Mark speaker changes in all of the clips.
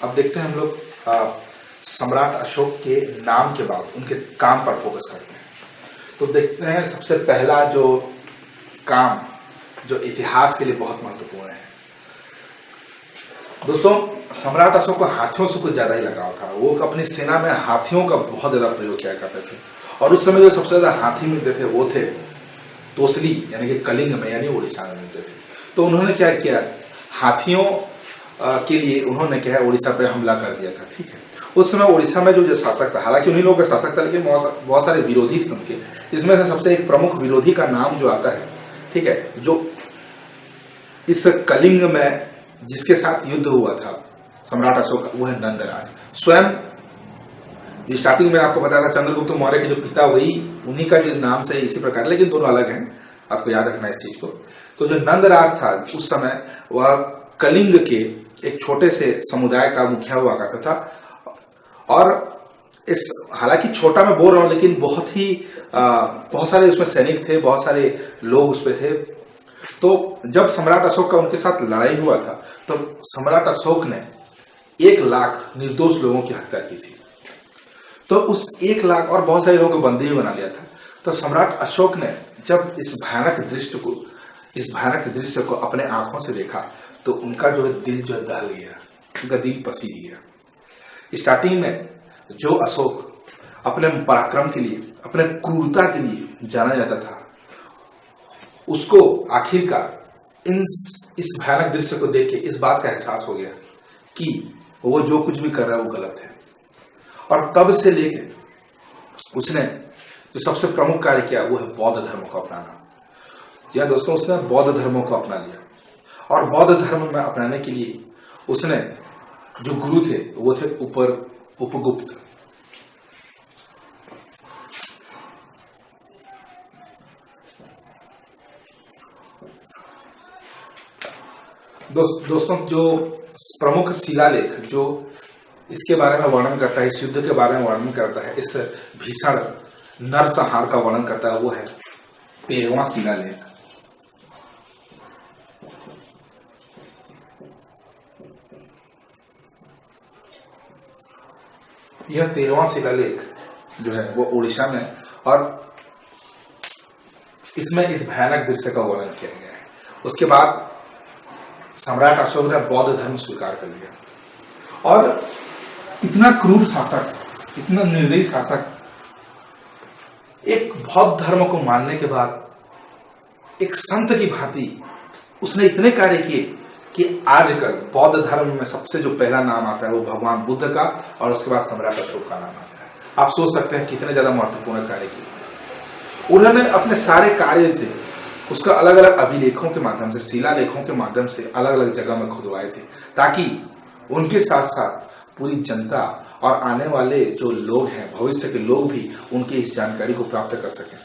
Speaker 1: अब देखते हैं हम लोग सम्राट अशोक के नाम के बाद उनके काम पर फोकस करते हैं। तो देखते हैं सबसे पहला जो काम जो इतिहास के लिए बहुत महत्वपूर्ण है। दोस्तों, सम्राट अशोक को हाथियों से कुछ ज्यादा ही लगाव था। वो अपनी सेना में हाथियों का बहुत ज्यादा प्रयोग किया करते थे और उस समय जो सबसे ज्यादा हाथी मिलते थे वो थे तोसली, यानी कि कलिंग में, यानी उड़ीसा में मिलते थे। तो उन्होंने क्या किया, हाथियों के लिए उन्होंने क्या है उड़ीसा पे हमला कर दिया था। ठीक है, उस समय उड़ीसा में जो शासक था, हालांकि उन्हीं लोगों का शासक था, लेकिन बहुत सारे विरोधी थे उनके। इसमें से सबसे एक प्रमुख विरोधी का नाम जो आता है, ठीक है, जो इस कलिंग में जिसके साथ युद्ध हुआ था सम्राट अशोक का, वो है नंदराज। स्वयं स्टार्टिंग में आपको बताया था चंद्रगुप्त मौर्य के जो पिता वही उन्हीं का नाम से इसी प्रकार, लेकिन दोनों अलग हैं, आपको याद रखना इस चीज को। तो जो नंदराज था उस समय वह कलिंग के एक छोटे से समुदाय का मुखिया हुआ करता था। और इस हालांकि छोटा मैं बोल रहा हूं, लेकिन बहुत सारे उसमें सैनिक थे, बहुत सारे लोग उस पे थे। तो जब सम्राट अशोक का उनके साथ लड़ाई हुआ था तो सम्राट अशोक ने 1 लाख निर्दोष लोगों की हत्या की थी। तो उस 1 लाख और बहुत सारे लोगों को बंदी भी बना लिया था। तो सम्राट अशोक ने जब इस भयानक दृश्य को अपने आंखों से देखा तो उनका जो है दिल जो दहल गया, उनका दिल पसीज गया। स्टार्टिंग में जो अशोक अपने पराक्रम के लिए, अपने क्रूरता के लिए जाना जाता था, उसको आखिरकार इस भयानक दृश्य को देख के इस बात का एहसास हो गया कि वो जो कुछ भी कर रहा है वो गलत है। और तब से लेके उसने जो सबसे प्रमुख कार्य किया वो है बौद्ध धर्म को अपनाना। या दोस्तों, उसने बौद्ध धर्मों को अपना लिया और बौद्ध धर्म में अपनाने के लिए उसने जो गुरु थे वो थे उपगुप्त। दोस्तों, जो प्रमुख शिलालेख जो इसके बारे में वर्णन करता है, इस युद्ध के बारे में वर्णन करता है, इस भीषण नरसंहार का वर्णन करता है, वो है 13वां शिलालेख। यह 13वां शिलालेख जो है वो उड़ीसा में, और इसमें इस भयानक दृश्य का वर्णन किया गया है। उसके बाद सम्राट अशोक ने बौद्ध धर्म स्वीकार कर लिया और इतना क्रूर शासक, इतना निर्दयी शासक, एक बौद्ध धर्म को मानने के बाद एक संत की भांति उसने इतने कार्य किए कि आजकल बौद्ध धर्म में सबसे जो पहला नाम आता है वो भगवान बुद्ध का, और उसके बाद सम्राट अशोक का नाम आता है। आप सोच सकते हैं कितने ज्यादा महत्वपूर्ण कार्य किए उन्होंने। अपने सारे कार्य से उसका अलग अलग अभिलेखों के माध्यम से, शिलालेखों के माध्यम से अलग अलग जगह में खुदवाए थे, ताकि उनके साथ साथ पूरी जनता और आने वाले जो लोग हैं, भविष्य के लोग भी उनकी इस जानकारी को प्राप्त कर सकें।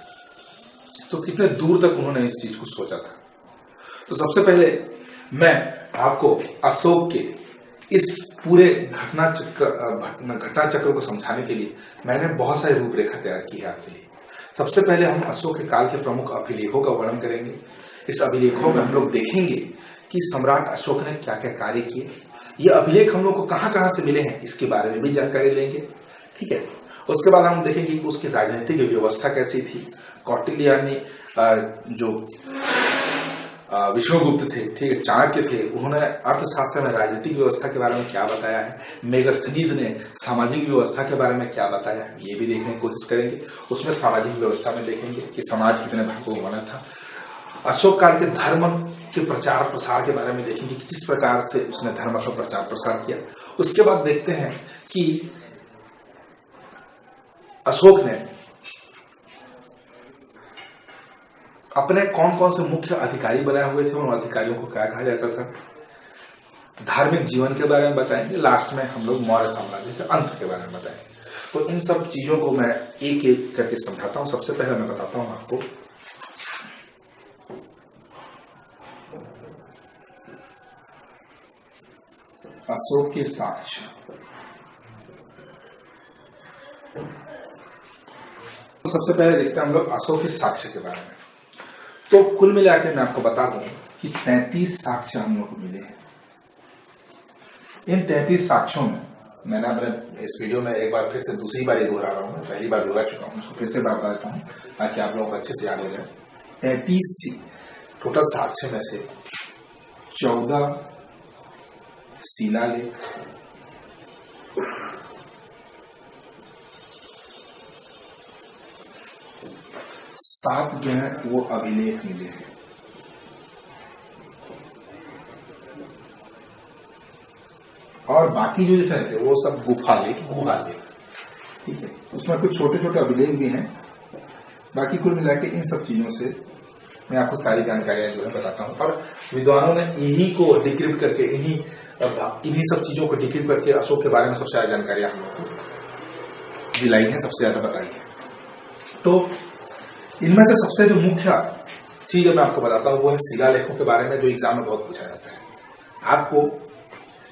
Speaker 1: तो कितने दूर तक उन्होंने इस चीज को सोचा था। तो सबसे पहले मैं आपको अशोक के इस पूरे घटना चक्र को समझाने के लिए मैंने बहुत सारी रूपरेखा तैयार की है आपके लिए। सबसे पहले हम अशोक के काल के प्रमुख अभिलेखों का वर्णन करेंगे। इस अभिलेखों में हम लोग देखेंगे कि सम्राट अशोक ने क्या क्या कार्य किए। ये अभिलेख हम लोग को कहां कहां से मिले हैं इसके बारे में भी जानकारी लेंगे। ठीक है, उसके बाद हम देखेंगे कि उसकी राजनीतिक व्यवस्था कैसी थी। कौटिल्य ने जो विष्णुगुप्त थे, ठीक है, चाणक्य थे, उन्होंने अर्थशास्त्र में राजनीतिक व्यवस्था के बारे में क्या बताया है। मेगास्थनीज ने सामाजिक व्यवस्था के बारे में क्या बताया है, ये भी देखने की कोशिश करेंगे। उसमें सामाजिक व्यवस्था में देखेंगे कि समाज कितने भागों में बना था। अशोक काल के धर्म के प्रचार प्रसार के बारे में देखेंगे कि किस प्रकार से उसने धर्म का प्रचार प्रसार किया। उसके बाद देखते हैं कि अशोक ने अपने कौन कौन से मुख्य अधिकारी बनाए हुए थे, उन अधिकारियों को क्या कहा जाता था। धार्मिक जीवन के बारे में बताएंगे। लास्ट में हम लोग मौर्य साम्राज्य के अंत के बारे में बताएंगे। तो इन सब चीजों को मैं एक एक करके समझाता हूं। सबसे पहले मैं बताता हूं आपको अशोक के साक्ष्य। तो सबसे पहले देखते हैं हम लोग अशोक के साक्ष्य के बारे में। तो कुल मिलाकर मैं आपको बता दूं कि 33 साक्ष्य हम लोग को मिले हैं। इन 33 साक्ष्यों में मैंने अपने इस वीडियो में एक बार फिर से दूसरी बार दोहरा रहा हूँ, मैं पहली बार दोहरा चुका हूँ, उसको फिर से बता देता हूँ ताकि आप लोगों को अच्छे से याद हो जाए। 33 टोटल साक्ष्य में से 14 शिलालेख, 7 जो है वो अभिलेख मिले हैं, और बाकी जो थे वो सब गुफालेख, ठीक है। उसमें कुछ छोटे छोटे अभिलेख भी हैं। बाकी कुल मिला के इन सब चीजों से मैं आपको सारी जानकारियां जो है बताता हूं, और विद्वानों ने इन्हीं को डिक्रिप्ट करके, इन्हीं सब चीजों को डिक्रिप्ट करके अशोक के बारे में सबसे ज्यादा जानकारियां हम लोग को दिलाई है, सबसे ज्यादा बताई है। तो इनमें से सबसे जो मुख्य चीज मैं आपको बताता हूं वो है शिलालेखों के बारे में, जो एग्जाम में बहुत पूछा जाता है। आपको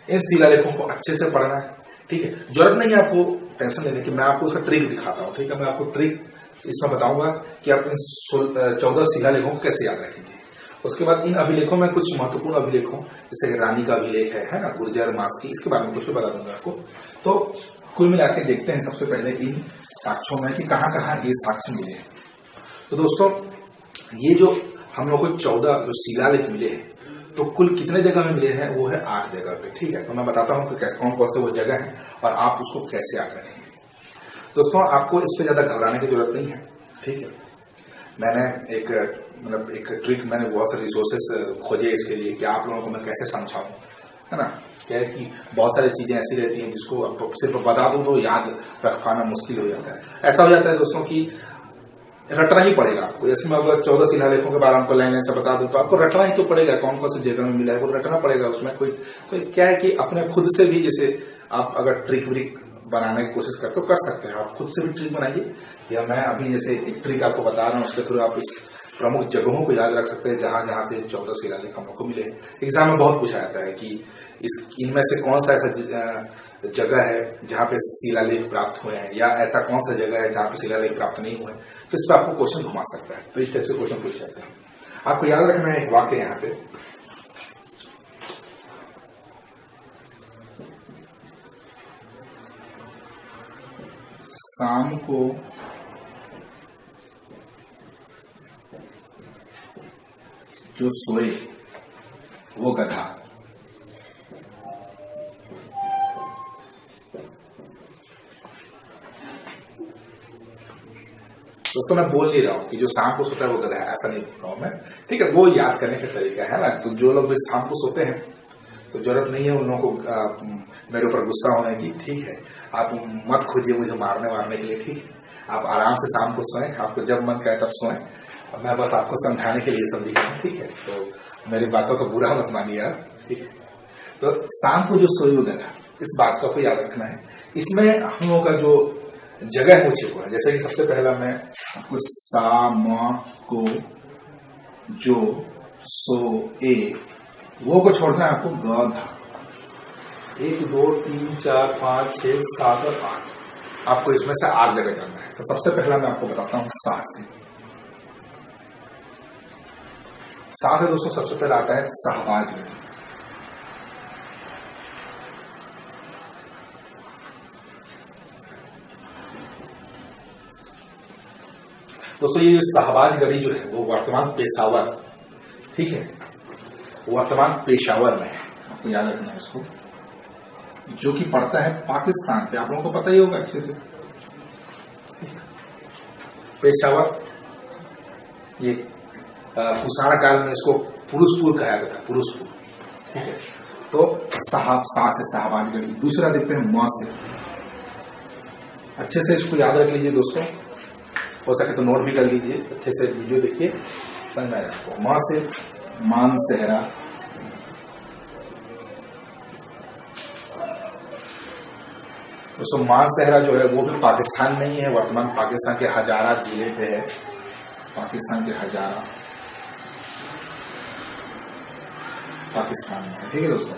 Speaker 1: इन शिलालेखों को अच्छे से पढ़ना है, ठीक है। जरूरत नहीं है आपको टेंशन लेने की, मैं आपको उसका ट्रिक दिखाता हूँ, ठीक है। मैं आपको ट्रिक इसमें बताऊंगा कि आप इन 14 शिलालेखों को कैसे याद रखेंगे। उसके बाद इन अभिलेखों में कुछ महत्वपूर्ण अभिलेखों, जैसे रानी का अभिलेख है ना, गुर्जर मास की, इसके बारे में कुछ बता दूंगा आपको। तो कुल मिला के देखते हैं सबसे पहले इन साक्ष्यों में कि कहाँ कहाँ ये साक्ष्य मिले हैं। तो दोस्तों, ये जो हम लोग को 14 जो शिलालेख मिले हैं, तो कुल कितने जगह में मिले हैं, वो है 8 जगह पे, ठीक है। तो मैं बताता हूँ कि कौन कौन से वो जगह है और आप उसको कैसे याद रखेंगे। दोस्तों, आपको इस पे ज्यादा घबराने की जरूरत नहीं है, ठीक है। मैंने एक ट्रिक, मैंने बहुत सारे रिसोर्सेस खोजे इसके लिए कि आप लोगों को मैं कैसे समझाऊं, है ना। क्या है कि बहुत सारी चीजें ऐसी रहती हैं जिसको आप सिर्फ बता दूं तो याद रख पाना मुश्किल हो जाता है। ऐसा हो जाता है दोस्तों कि रटना ही पड़ेगा आपको। जैसे मैं अगर 14 शिलालेखों के बारे में आपको लाइन से बता दूं तो आपको रटना ही तो पड़ेगा, कौन कौन सी जगह में मिला है वो रटना पड़ेगा। उसमें कोई तो क्या है कि अपने खुद से भी, जैसे आप अगर ट्रिक व्रिक बनाने की कोशिश करते हो कर सकते हैं, आप खुद से भी ट्रिक बनाइए, या मैं अभी जैसे एक ट्रिक आपको बता रहा हूँ उसके थ्रू आप इस प्रमुख जगहों को याद रख सकते हैं जहां जहां से 14 शिलालेख हम लोग को मिले। एग्जाम में बहुत पूछा जाता है कि इनमें से कौन सा ऐसा जगह है जहां पे शिलालेख प्राप्त हुए हैं, या ऐसा कौन सा जगह है जहां पे शिलालेख प्राप्त नहीं हुए। तो इस पर आपको क्वेश्चन घुमा सकता है, तो इस टाइप से क्वेश्चन पूछ जाते हैं। आपको याद रखना है एक वाक्य यहाँ पे, शाम को जो सोए वो गधा। दोस्तों, मैं बोल नहीं रहा हूं कि जो शाम को सोता है वो गधा है, ऐसा नहीं बोल रहा हूं मैं, ठीक है। वो याद करने का तरीका है ना। तो जो लोग भी शाम को सोते हैं तो जरूरत नहीं है उन लोगों को मेरे ऊपर गुस्सा होने की, ठीक है। आप मत खोजिए मुझे मारने के लिए, ठीक है। आप आराम से शाम को सोएं, आपको जब मन करे तब सोएं। अब मैं बस आपको समझाने के लिए समझी हूँ, ठीक है। तो मेरी बातों का बुरा मत मानिए आप, ठीक है। तो शाम को जो सोए वो गधा, इस बात को आपको याद रखना है। इसमें हम लोगों का जो जगह हो चुका है, जैसे कि सबसे पहला मैं आपको शाम को जो सोए वो को छोड़ना है आपको गधा। 1 2 3 4 5 6 7 और 8, आपको इसमें से 8 जगह जाना है। तो सबसे पहला मैं आपको बताता हूं 7 से। 7 है दोस्तों, सबसे पहला आता है शाहबाज गढ़ी। दोस्तों, ये शाहबाज गढ़ी जो है वो वर्तमान पेशावर, ठीक है, वर्तमान पेशावर में है, आपको याद रखना है इसको, जो कि पड़ता है पाकिस्तान पे। आप लोगों को पता ही होगा अच्छे से। पेशावर, ये कुषाण काल में इसको पुरुषपुर कहा गया था, पुरुषपुर, ठीक है। तो साहब से शाहबाज गढ़ी। दूसरा देखते हैं मां से। अच्छे से इसको याद रख लीजिए दोस्तों, हो सके तो नोट भी कर लीजिए, अच्छे से वीडियो देखिए, समझ में आएगा। मां से मानसेहरा, दोस्तों मानसेहरा जो है वो भी पाकिस्तान में ही है, वर्तमान पाकिस्तान के हजारा जिले पे है, पाकिस्तान के हजारा पाकिस्तान में है, ठीक है दोस्तों।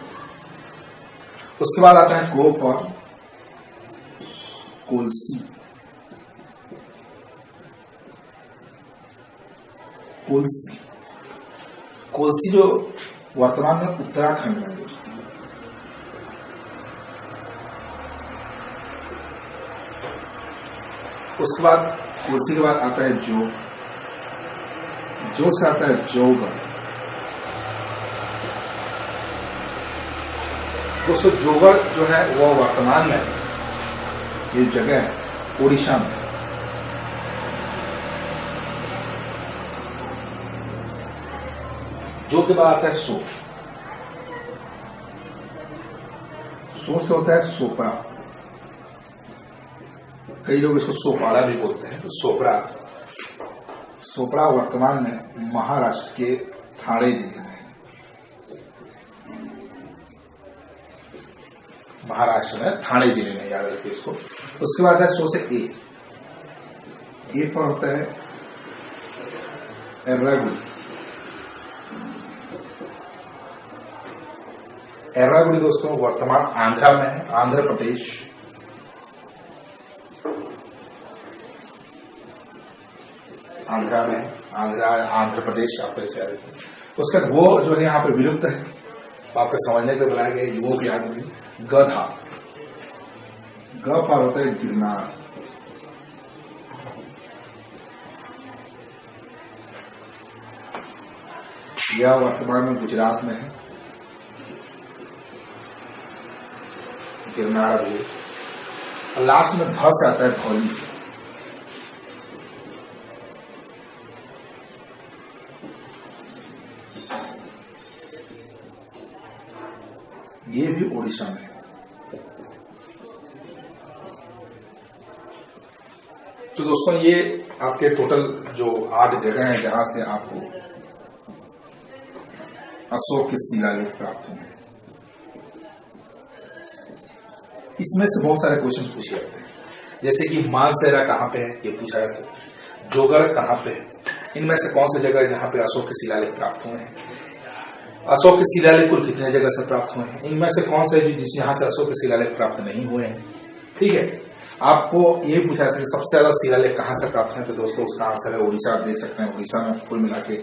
Speaker 1: उसके बाद आता है कोप और कोलसी। कोलसी जो वर्तमान में उत्तराखंड में, उसके बाद कुर्सी के बाद आता है जो से आता है जोगढ़। दोस्तों जोगढ़ जो है वो वर्तमान में ये जगह है उड़ीसा में। जो के बाद आता है सो से होता है सोपरा। कई लोग इसको सोपारा भी बोलते हैं। तो सोपरा वर्तमान में महाराष्ट्र के ठाणे जिले में, महाराष्ट्र में ठाणे जिले में, याद रखिए इसको। उसके बाद है सो से ए पर होता है एर्रागुड़ी। एर्रागुड़ी दोस्तों वर्तमान आंध्रा में है, आंध्र प्रदेश। आंध्र प्रदेश आपके से आए थे। उसका वो जो है यहाँ पे विलुप्त है, आपके समझने के बनाए गए युवों की याद में गधा। ग पर होता है गिरनार। यह वर्तमान में गुजरात में है, गिरनार अभी। लास्ट में ध से आता है धौली। ये भी उड़ीसा में है। तो दोस्तों ये आपके टोटल जो 8 जगह हैं जहां से आपको अशोक के शिलालेख प्राप्त होंगे। इसमें से बहुत सारे क्वेश्चन पूछे जाते हैं, जैसे कि मानसेरा कहां पे है, ये पूछा जाता है। जोगढ़ कहां पे है, इनमें से कौन सी जगह है जहां पे अशोक के शिलालेख प्राप्त हुए हैं। अशोक के शिलालेख कुल कितने जगह से प्राप्त हुए हैं, इनमें से कौन से जहां से अशोक के शिलालेख प्राप्त नहीं हुए हैं। ठीक है, आपको ये पूछा जाता है सबसे ज्यादा शिलालेख कहां से प्राप्त हैं। तो दोस्तों उसका आंसर है उड़ीसा। आप देख सकते हैं उड़ीसा में कुल मिला के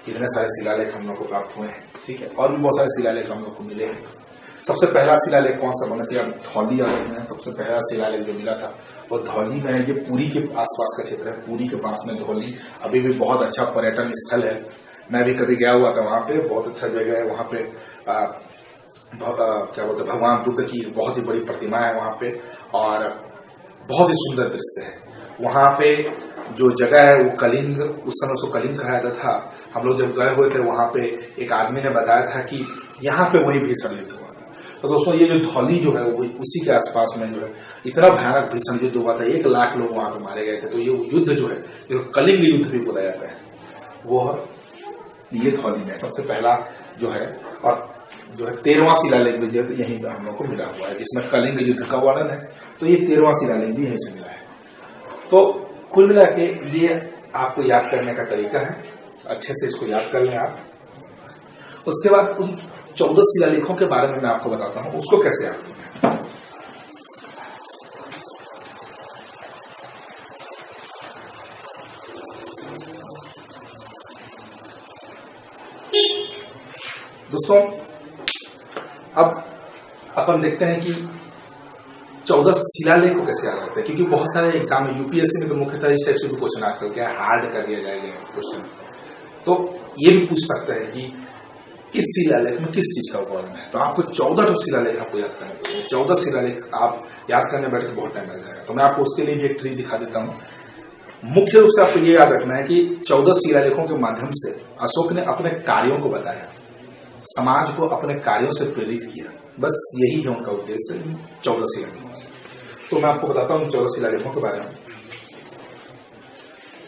Speaker 1: इतने सारे शिलालेख हम लोग को प्राप्त हुए हैं। ठीक है, और भी बहुत सारे शिलालेख हम लोग को मिले हैं। सबसे पहला शिलालेख कौन सा बना चाहिए, आप धौली याद रखना है। सबसे पहला शिलालेख जो मिला था वो धौली में है। ये पुरी के आसपास का क्षेत्र है, पुरी के पास में धौली अभी भी बहुत अच्छा पर्यटन स्थल है। मैं भी कभी गया हुआ था वहां पे, बहुत अच्छा जगह है। वहां पे क्या बोलते हैं, भगवान बुद्ध की बहुत ही बड़ी प्रतिमा है वहां पे, और बहुत ही सुंदर दृश्य है। वहां पे जो जगह है वो कलिंग, उस समय उसको कलिंग कहा जाता था। हम लोग जब गए हुए थे वहां पे एक आदमी ने बताया था कि यहाँ पे वही भीषण युद्ध हुआ था। तो दोस्तों ये जो धौली जो है वो उसी के आसपास में जो है इतना भयानक भीषण युद्ध हुआ था, 1 लाख लोग वहां पे मारे गए थे। तो ये युद्ध जो है, जो कलिंग युद्ध भी बोला जाता है, वो ये धौली में सबसे पहला जो है। और जो है 13वां शिलालेख भी जो है यहीं पर हम लोग को मिला हुआ है, जिसमें कलिंग युद्ध का वर्णन है। तो ये 13वां शिलालेख भी यहीं से मिला है। तो कुल मिला के ये आपको याद करने का तरीका है, अच्छे से इसको याद कर लें आप। उसके बाद उन 14 शिलालेखों के बारे में मैं आपको बताता हूं, उसको कैसे याद करें। दोस्तों अब अपन देखते हैं कि 14 शिलालेख को कैसे याद रखते हैं, क्योंकि बहुत सारे एग्जाम में यूपीएससी में तो मुख्यतः इस टाइप से भी क्वेश्चन आजकल क्या हार्ड कर दिया जाएगा क्वेश्चन। तो ये भी पूछ सकते हैं कि इस शिलालेख में किस चीज का वर्णन है। तो आपको 14 शिलालेख आपको याद करने पड़ेंगे। 14 शिलालेख आप याद करने बैठे तो बहुत टाइम लग जाएगा। तो मैं आपको उसके लिए भी एक ट्रिक दिखा देता हूँ। मुख्य रूप से आपको ये याद रखना है कि 14 शिलालेखों के माध्यम से अशोक ने अपने कार्यों को बताया, समाज को अपने कार्यों से प्रेरित किया। बस यही है उनका उद्देश्य 14 शिलालेखों से। तो मैं आपको बताता हूँ 14 शिलालेखों के बारे में।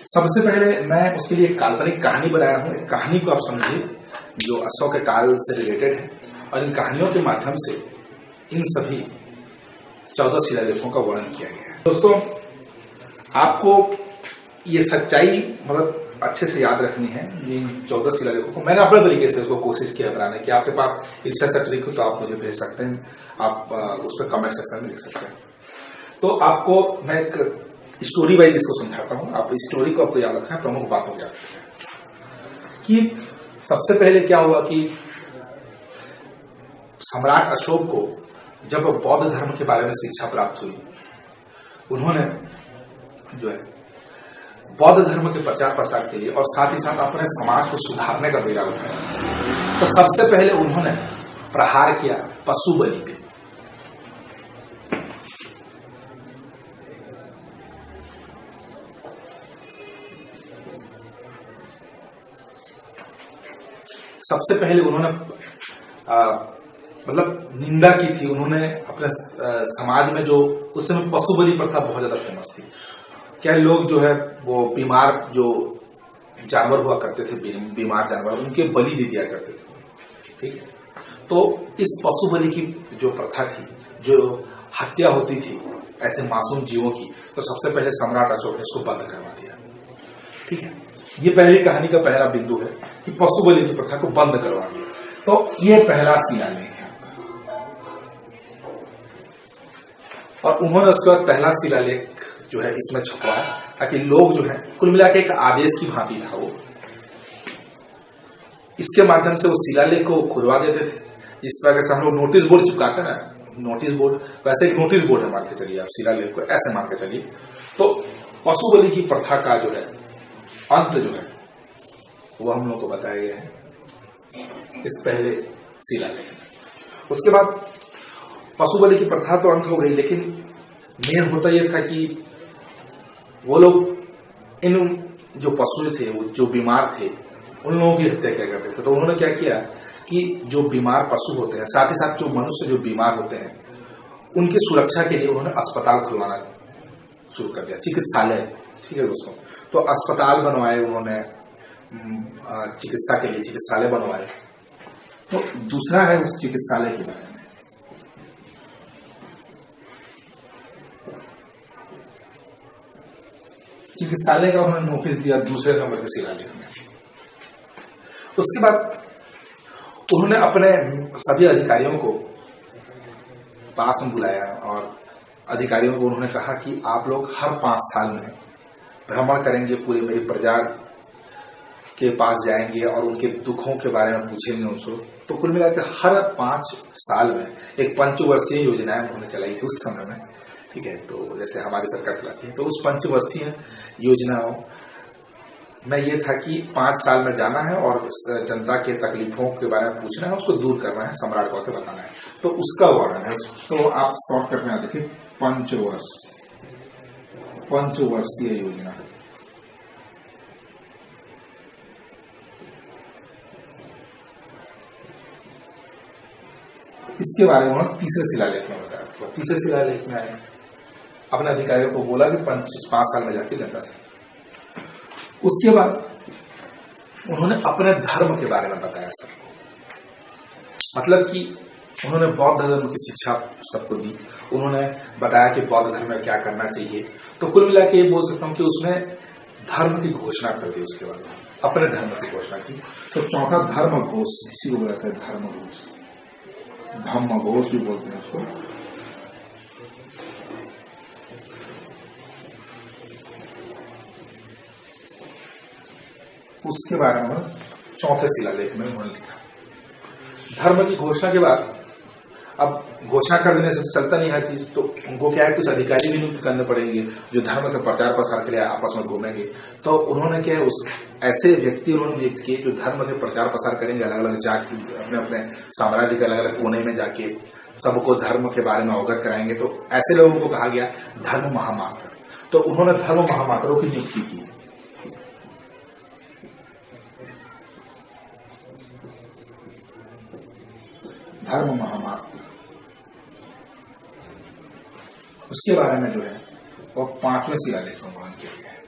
Speaker 1: सबसे पहले मैं उसके लिए काल्पनिक कहानी बनाया हूं। एक कहानी को आप समझिए जो अशोक के काल से रिलेटेड है, और इन कहानियों के माध्यम से इन सभी 14 शिलालेखों का वर्णन किया गया है। दोस्तों आपको ये सच्चाई मतलब अच्छे से याद रखनी है। इन 14 शिलालेखों को मैंने अपने तरीके से उसको कोशिश किया बनाने की। आपके पास इससे अच्छा ट्रिक हो तो आप मुझे भेज सकते हैं, आप उस पर कमेंट सेक्शन में लिख सकते हैं। तो आपको मैं एक स्टोरी वाइज इसको समझाता हूं। आप स्टोरी को आपको याद रखना है, प्रमुख बातों को याद रखना है। कि सबसे पहले क्या हुआ कि सम्राट अशोक को जब बौद्ध धर्म के बारे में शिक्षा प्राप्त हुई, उन्होंने जो है बौद्ध धर्म के प्रचार प्रसार के लिए और साथ ही साथ अपने समाज को सुधारने का बीड़ा उठाया। तो सबसे पहले उन्होंने प्रहार किया पशु बलि पे। सबसे पहले उन्होंने मतलब निंदा की थी। उन्होंने अपने समाज में जो उस समय पशु बलि प्रथा बहुत ज्यादा फेमस थी। क्या लोग जो है वो बीमार जो जानवर हुआ करते थे, बीमार जानवर, उनके बलि दे दिया करते थे। ठीक है, तो इस पशु बलि की जो प्रथा थी, जो हत्या होती थी ऐसे मासूम जीवों की, तो सबसे पहले सम्राट अशोक ने इसको बंद करवा दिया। ठीक है, ये पहली कहानी का पहला बिंदु है कि पशु बलि की प्रथा को बंद करवा दिया। तो ये पहला शिलालेख है और उन्होंने उसके बाद पहला शिलालेख जो है इसमें छपवाया ताकि लोग जो है कुल मिला के एक आदेश की भांति था वो, इसके माध्यम से वो शिलालेख को खुलवा देते थे। इस तरह से हम लोग नोटिस बोर्ड चिपकाते हैं ना, नोटिस बोर्ड, वैसे एक नोटिस बोर्ड है मान के चलिए आप, शिलालेख को ऐसे मान के चलिए। तो पशु बलि की प्रथा का जो है अंत जो है वो हम लोग को बताया गया है इस पहले शिलालेख। उसके बाद पशु बलि की प्रथा तो अंत हो गई, लेकिन मेन होता यह था कि वो लोग इन जो पशु थे, वो जो बीमार थे, उन लोगों की हत्या क्या करते थे। तो उन्होंने क्या किया कि जो बीमार पशु होते हैं, साथ ही साथ जो मनुष्य जो बीमार होते हैं, उनकी सुरक्षा के लिए उन्होंने अस्पताल खुलवाना शुरू कर दिया, चिकित्सालय। ठीक है दोस्तों, तो अस्पताल बनवाए उन्होंने, चिकित्सा के लिए चिकित्सालय बनवाए। तो दूसरा है उस चिकित्सालय के बारे में। चिकित्सालय का उन्होंने नोटिस दिया दूसरे नंबर के शिलालेख में। उसके बाद उन्होंने अपने सभी अधिकारियों को पास में बुलाया और अधिकारियों को उन्होंने कहा कि आप लोग हर 5 साल में भ्रमण करेंगे, पूरी मेरी प्रजा के पास जाएंगे और उनके दुखों के बारे में पूछेंगे उनसे। तो कुल मिलाकर हर 5 साल में एक पंचवर्षीय योजना उन्होंने चलाई थी उस समय में। ठीक है, तो जैसे हमारी सरकार चलाती है, तो उस पंचवर्षीय योजनाओं में ये था कि 5 साल में जाना है और जनता के तकलीफों के बारे में पूछना है, उसको दूर करना है, सम्राट को आके बताना है। तो उसका वर्णन है। तो आप शॉर्टकट में देखिए, पंचवर्षीय योजना। इसके बारे में उन्होंने तीसरे शिलालेख में बताया। तो तीसरे शिलालेख में अपने अधिकारियों को बोला कि 5 साल में जाके जनता से। उसके बाद उन्होंने अपने धर्म के बारे में बताया सबको, मतलब कि उन्होंने बौद्ध धर्म की शिक्षा सबको दी। उन्होंने बताया कि बौद्ध धर्म में क्या करना चाहिए। तो कुल मिला के ये बोल सकता हूं कि उसने धर्म की घोषणा कर दी। उसके बाद अपने धर्म की घोषणा की। तो चौथा धर्म घोष, इसी को बोलते हैं धर्म घोष, धम्म घोष भी बोलते हैं उसको। उसके बारे में चौथे शिलालेख में उन्होंने लिखा। धर्म की घोषणा के बाद अब घोषणा कर देने से चलता नहीं है चीज, तो उनको क्या है, कुछ अधिकारी भी नियुक्त करने पड़ेंगे जो धर्म के प्रचार प्रसार के लिए आपस में घूमेंगे। तो उन्होंने क्या है, उस ऐसे व्यक्ति उन्होंने नियुक्त किए जो धर्म के प्रचार प्रसार करेंगे, अलग अलग जाके अपने अपने साम्राज्य के अलग अलग कोने में जाके सबको धर्म के बारे में अवगत कराएंगे। तो ऐसे लोगों को कहा गया धर्म महामात्र। तो उन्होंने धर्म महामात्रों की नियुक्ति की। धर्म महामात्र, उसके बारे में जो है वो 5वें शिलालेख में वर्णन किया गया है।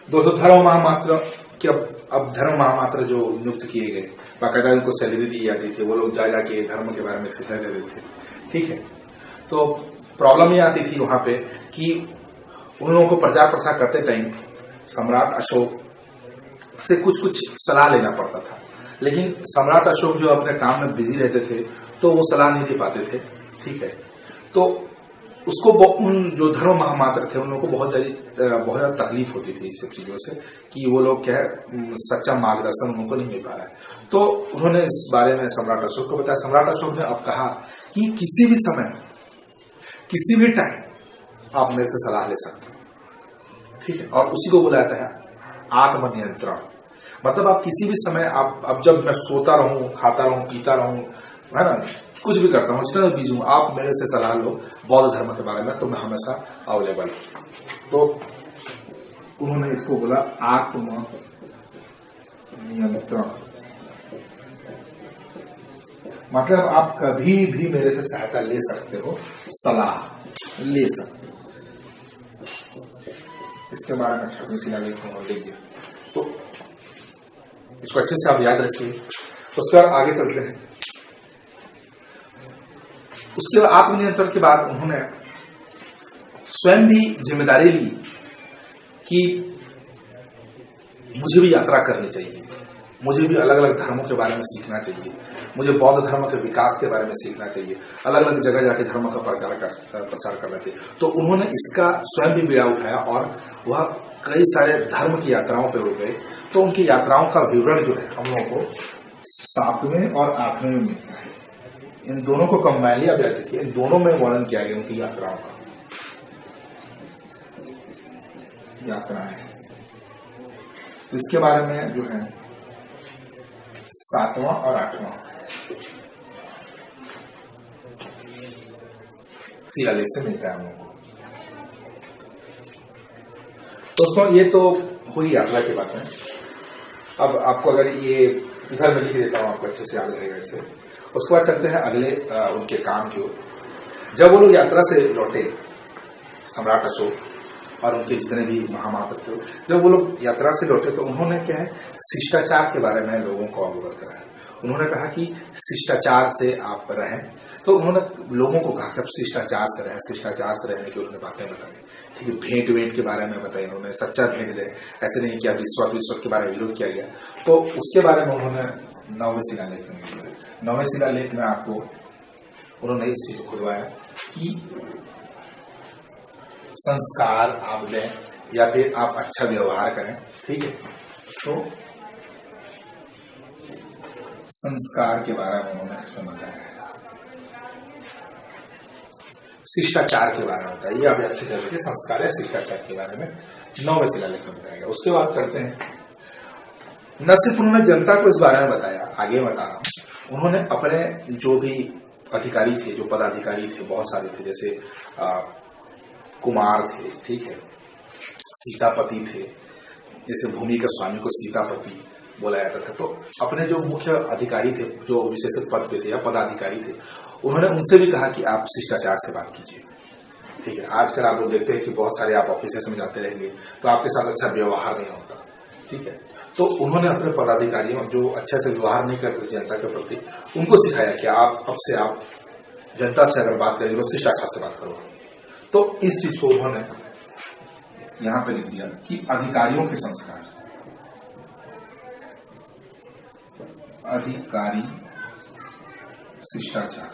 Speaker 1: दोस्तों, धर्म महामात्र के अब धर्म महामात्र जो नियुक्त किए गए, बाकायदा उनको सैलरी दी जाती थी, वो लोग जा जाके धर्म के बारे में शिक्षा दे देते थे। ठीक है, तो प्रॉब्लम ये आती थी वहां पे कि उन लोगों को प्रचार प्रसार करते टाइम सम्राट अशोक से कुछ सलाह लेना पड़ता था, लेकिन सम्राट अशोक जो अपने काम में बिजी रहते थे तो वो सलाह नहीं दे पाते थे। ठीक है, तो उसको उन जो धर्म महामात्र थे उन लोगों को बहुत ज्यादा तकलीफ होती थी इस सब चीजों से कि वो लोग क्या है, सच्चा मार्गदर्शन उनको नहीं मिल पा रहा है। तो उन्होंने इस बारे में सम्राट अशोक को बताया। सम्राट अशोक ने अब कहा कि किसी भी समय, किसी भी टाइम आप मेरे से सलाह ले सकते हो, ठीक है। और उसी को बोला जाता है आत्मनियंत्रण। मतलब आप किसी भी समय आप, अब जब मैं सोता रहूं, खाता रहूं, पीता रहूं, है ना, कुछ भी करता हूं, जितना भी हूं, आप मेरे से सलाह लो बौद्ध धर्म के बारे में, तो मैं हमेशा अवेलेबल हूं। तो उन्होंने इसको बोला आत्म नियंत्रण। मतलब आप कभी भी मेरे से सहायता ले सकते हो, सलाह ले सकते हो। इसके बारे में 6वीं शिलालेख में लिख दिया, तो इसको अच्छे से आप याद रखिए। तो उसके बाद आगे चलते हैं। उसके बाद आत्मनियंत्रण के बाद उन्होंने स्वयं भी जिम्मेदारी ली कि मुझे भी यात्रा करनी चाहिए, मुझे भी अलग अलग धर्मों के बारे में सीखना चाहिए, मुझे बौद्ध धर्म के विकास के बारे में सीखना चाहिए, अलग अलग जगह जाके धर्म का प्रचार करना चाहिए। तो उन्होंने इसका स्वयं भी बीड़ा उठाया और वह कई सारे धर्म की यात्राओं पर रुक गए। तो उनकी यात्राओं का विवरण जो है हम लोगों को 7वें और 8वें में मिलता है। इन दोनों को कंबाइन लिया गया, देखिए इन दोनों में वर्णन किया गया उनकी यात्राओं का। यात्राएं, इसके बारे में जो है 7वां और 8वां शिलालेख से मिलता है हम लोगों को। दोस्तों ये तो हुई यात्रा की बात है। अब आपको अगर ये इधर में लिख देता हूं, आपको अच्छे से याद रहेगा इससे। उसके बाद चलते हैं अगले उनके काम की ओर। जब वो लोग यात्रा से लौटे, सम्राट अशोक और उनके जितने भी महामात्र थे, जब वो लोग यात्रा से लौटे तो उन्होंने क्या है, शिष्टाचार के बारे में लोगों को अवगत कराया। उन्होंने कहा कि शिष्टाचार से आप रहें। तो उन्होंने लोगों को कहा कि आप शिष्टाचार से रहें, शिष्टाचार से रहने की उन्होंने बातें बताई। ठीक है, भेंट वेंट के बारे में बताई उन्होंने, सच्चा भेंट दे, ऐसे नहीं किया रिश्वत के बारे में विरोध किया गया। तो उसके बारे में उन्होंने 9वें शिलालेख में किया। 9वें शिलालेख में आपको उन्होंने इस चीज को खुलवाया कि संस्कार आप लें या फिर आप अच्छा व्यवहार करें। ठीक है, तो संस्कार के बारे में उन्होंने इसमें बताया, शिष्टाचार के बारे में बताया। ये आप अच्छे से देखिए, संस्कार या शिष्टाचार के बारे में 9वें शिलालेख में बताया गया। उसके बाद चलते हैं, न सिर्फ उन्होंने जनता को इस बारे में बताया, आगे बता रहा हूं, उन्होंने अपने जो भी अधिकारी थे, जो पदाधिकारी थे, बहुत सारे थे, जैसे कुमार थे, ठीक है, सीतापति थे, जैसे भूमि के स्वामी को सीतापति बोला जाता था। तो अपने जो मुख्य अधिकारी थे, जो विशेष पद पे थे या पदाधिकारी थे, उन्होंने उनसे भी कहा कि आप शिष्टाचार से बात कीजिए। ठीक है, आजकल आप लोग देखते हैं कि बहुत सारे आप ऑफिस में जाते रहेंगे तो आपके साथ अच्छा व्यवहार नहीं होता। ठीक है, तो उन्होंने अपने पदाधिकारियों जो अच्छे से व्यवहार नहीं करते जनता के प्रति, उनको सिखाया कि आप अब से आप जनता से अगर बात करेंगे तो शिष्टाचार से बात करो। तो इस चीज को उन्होंने यहां पे लिख दिया कि अधिकारियों के संस्कार, अधिकारी शिष्टाचार,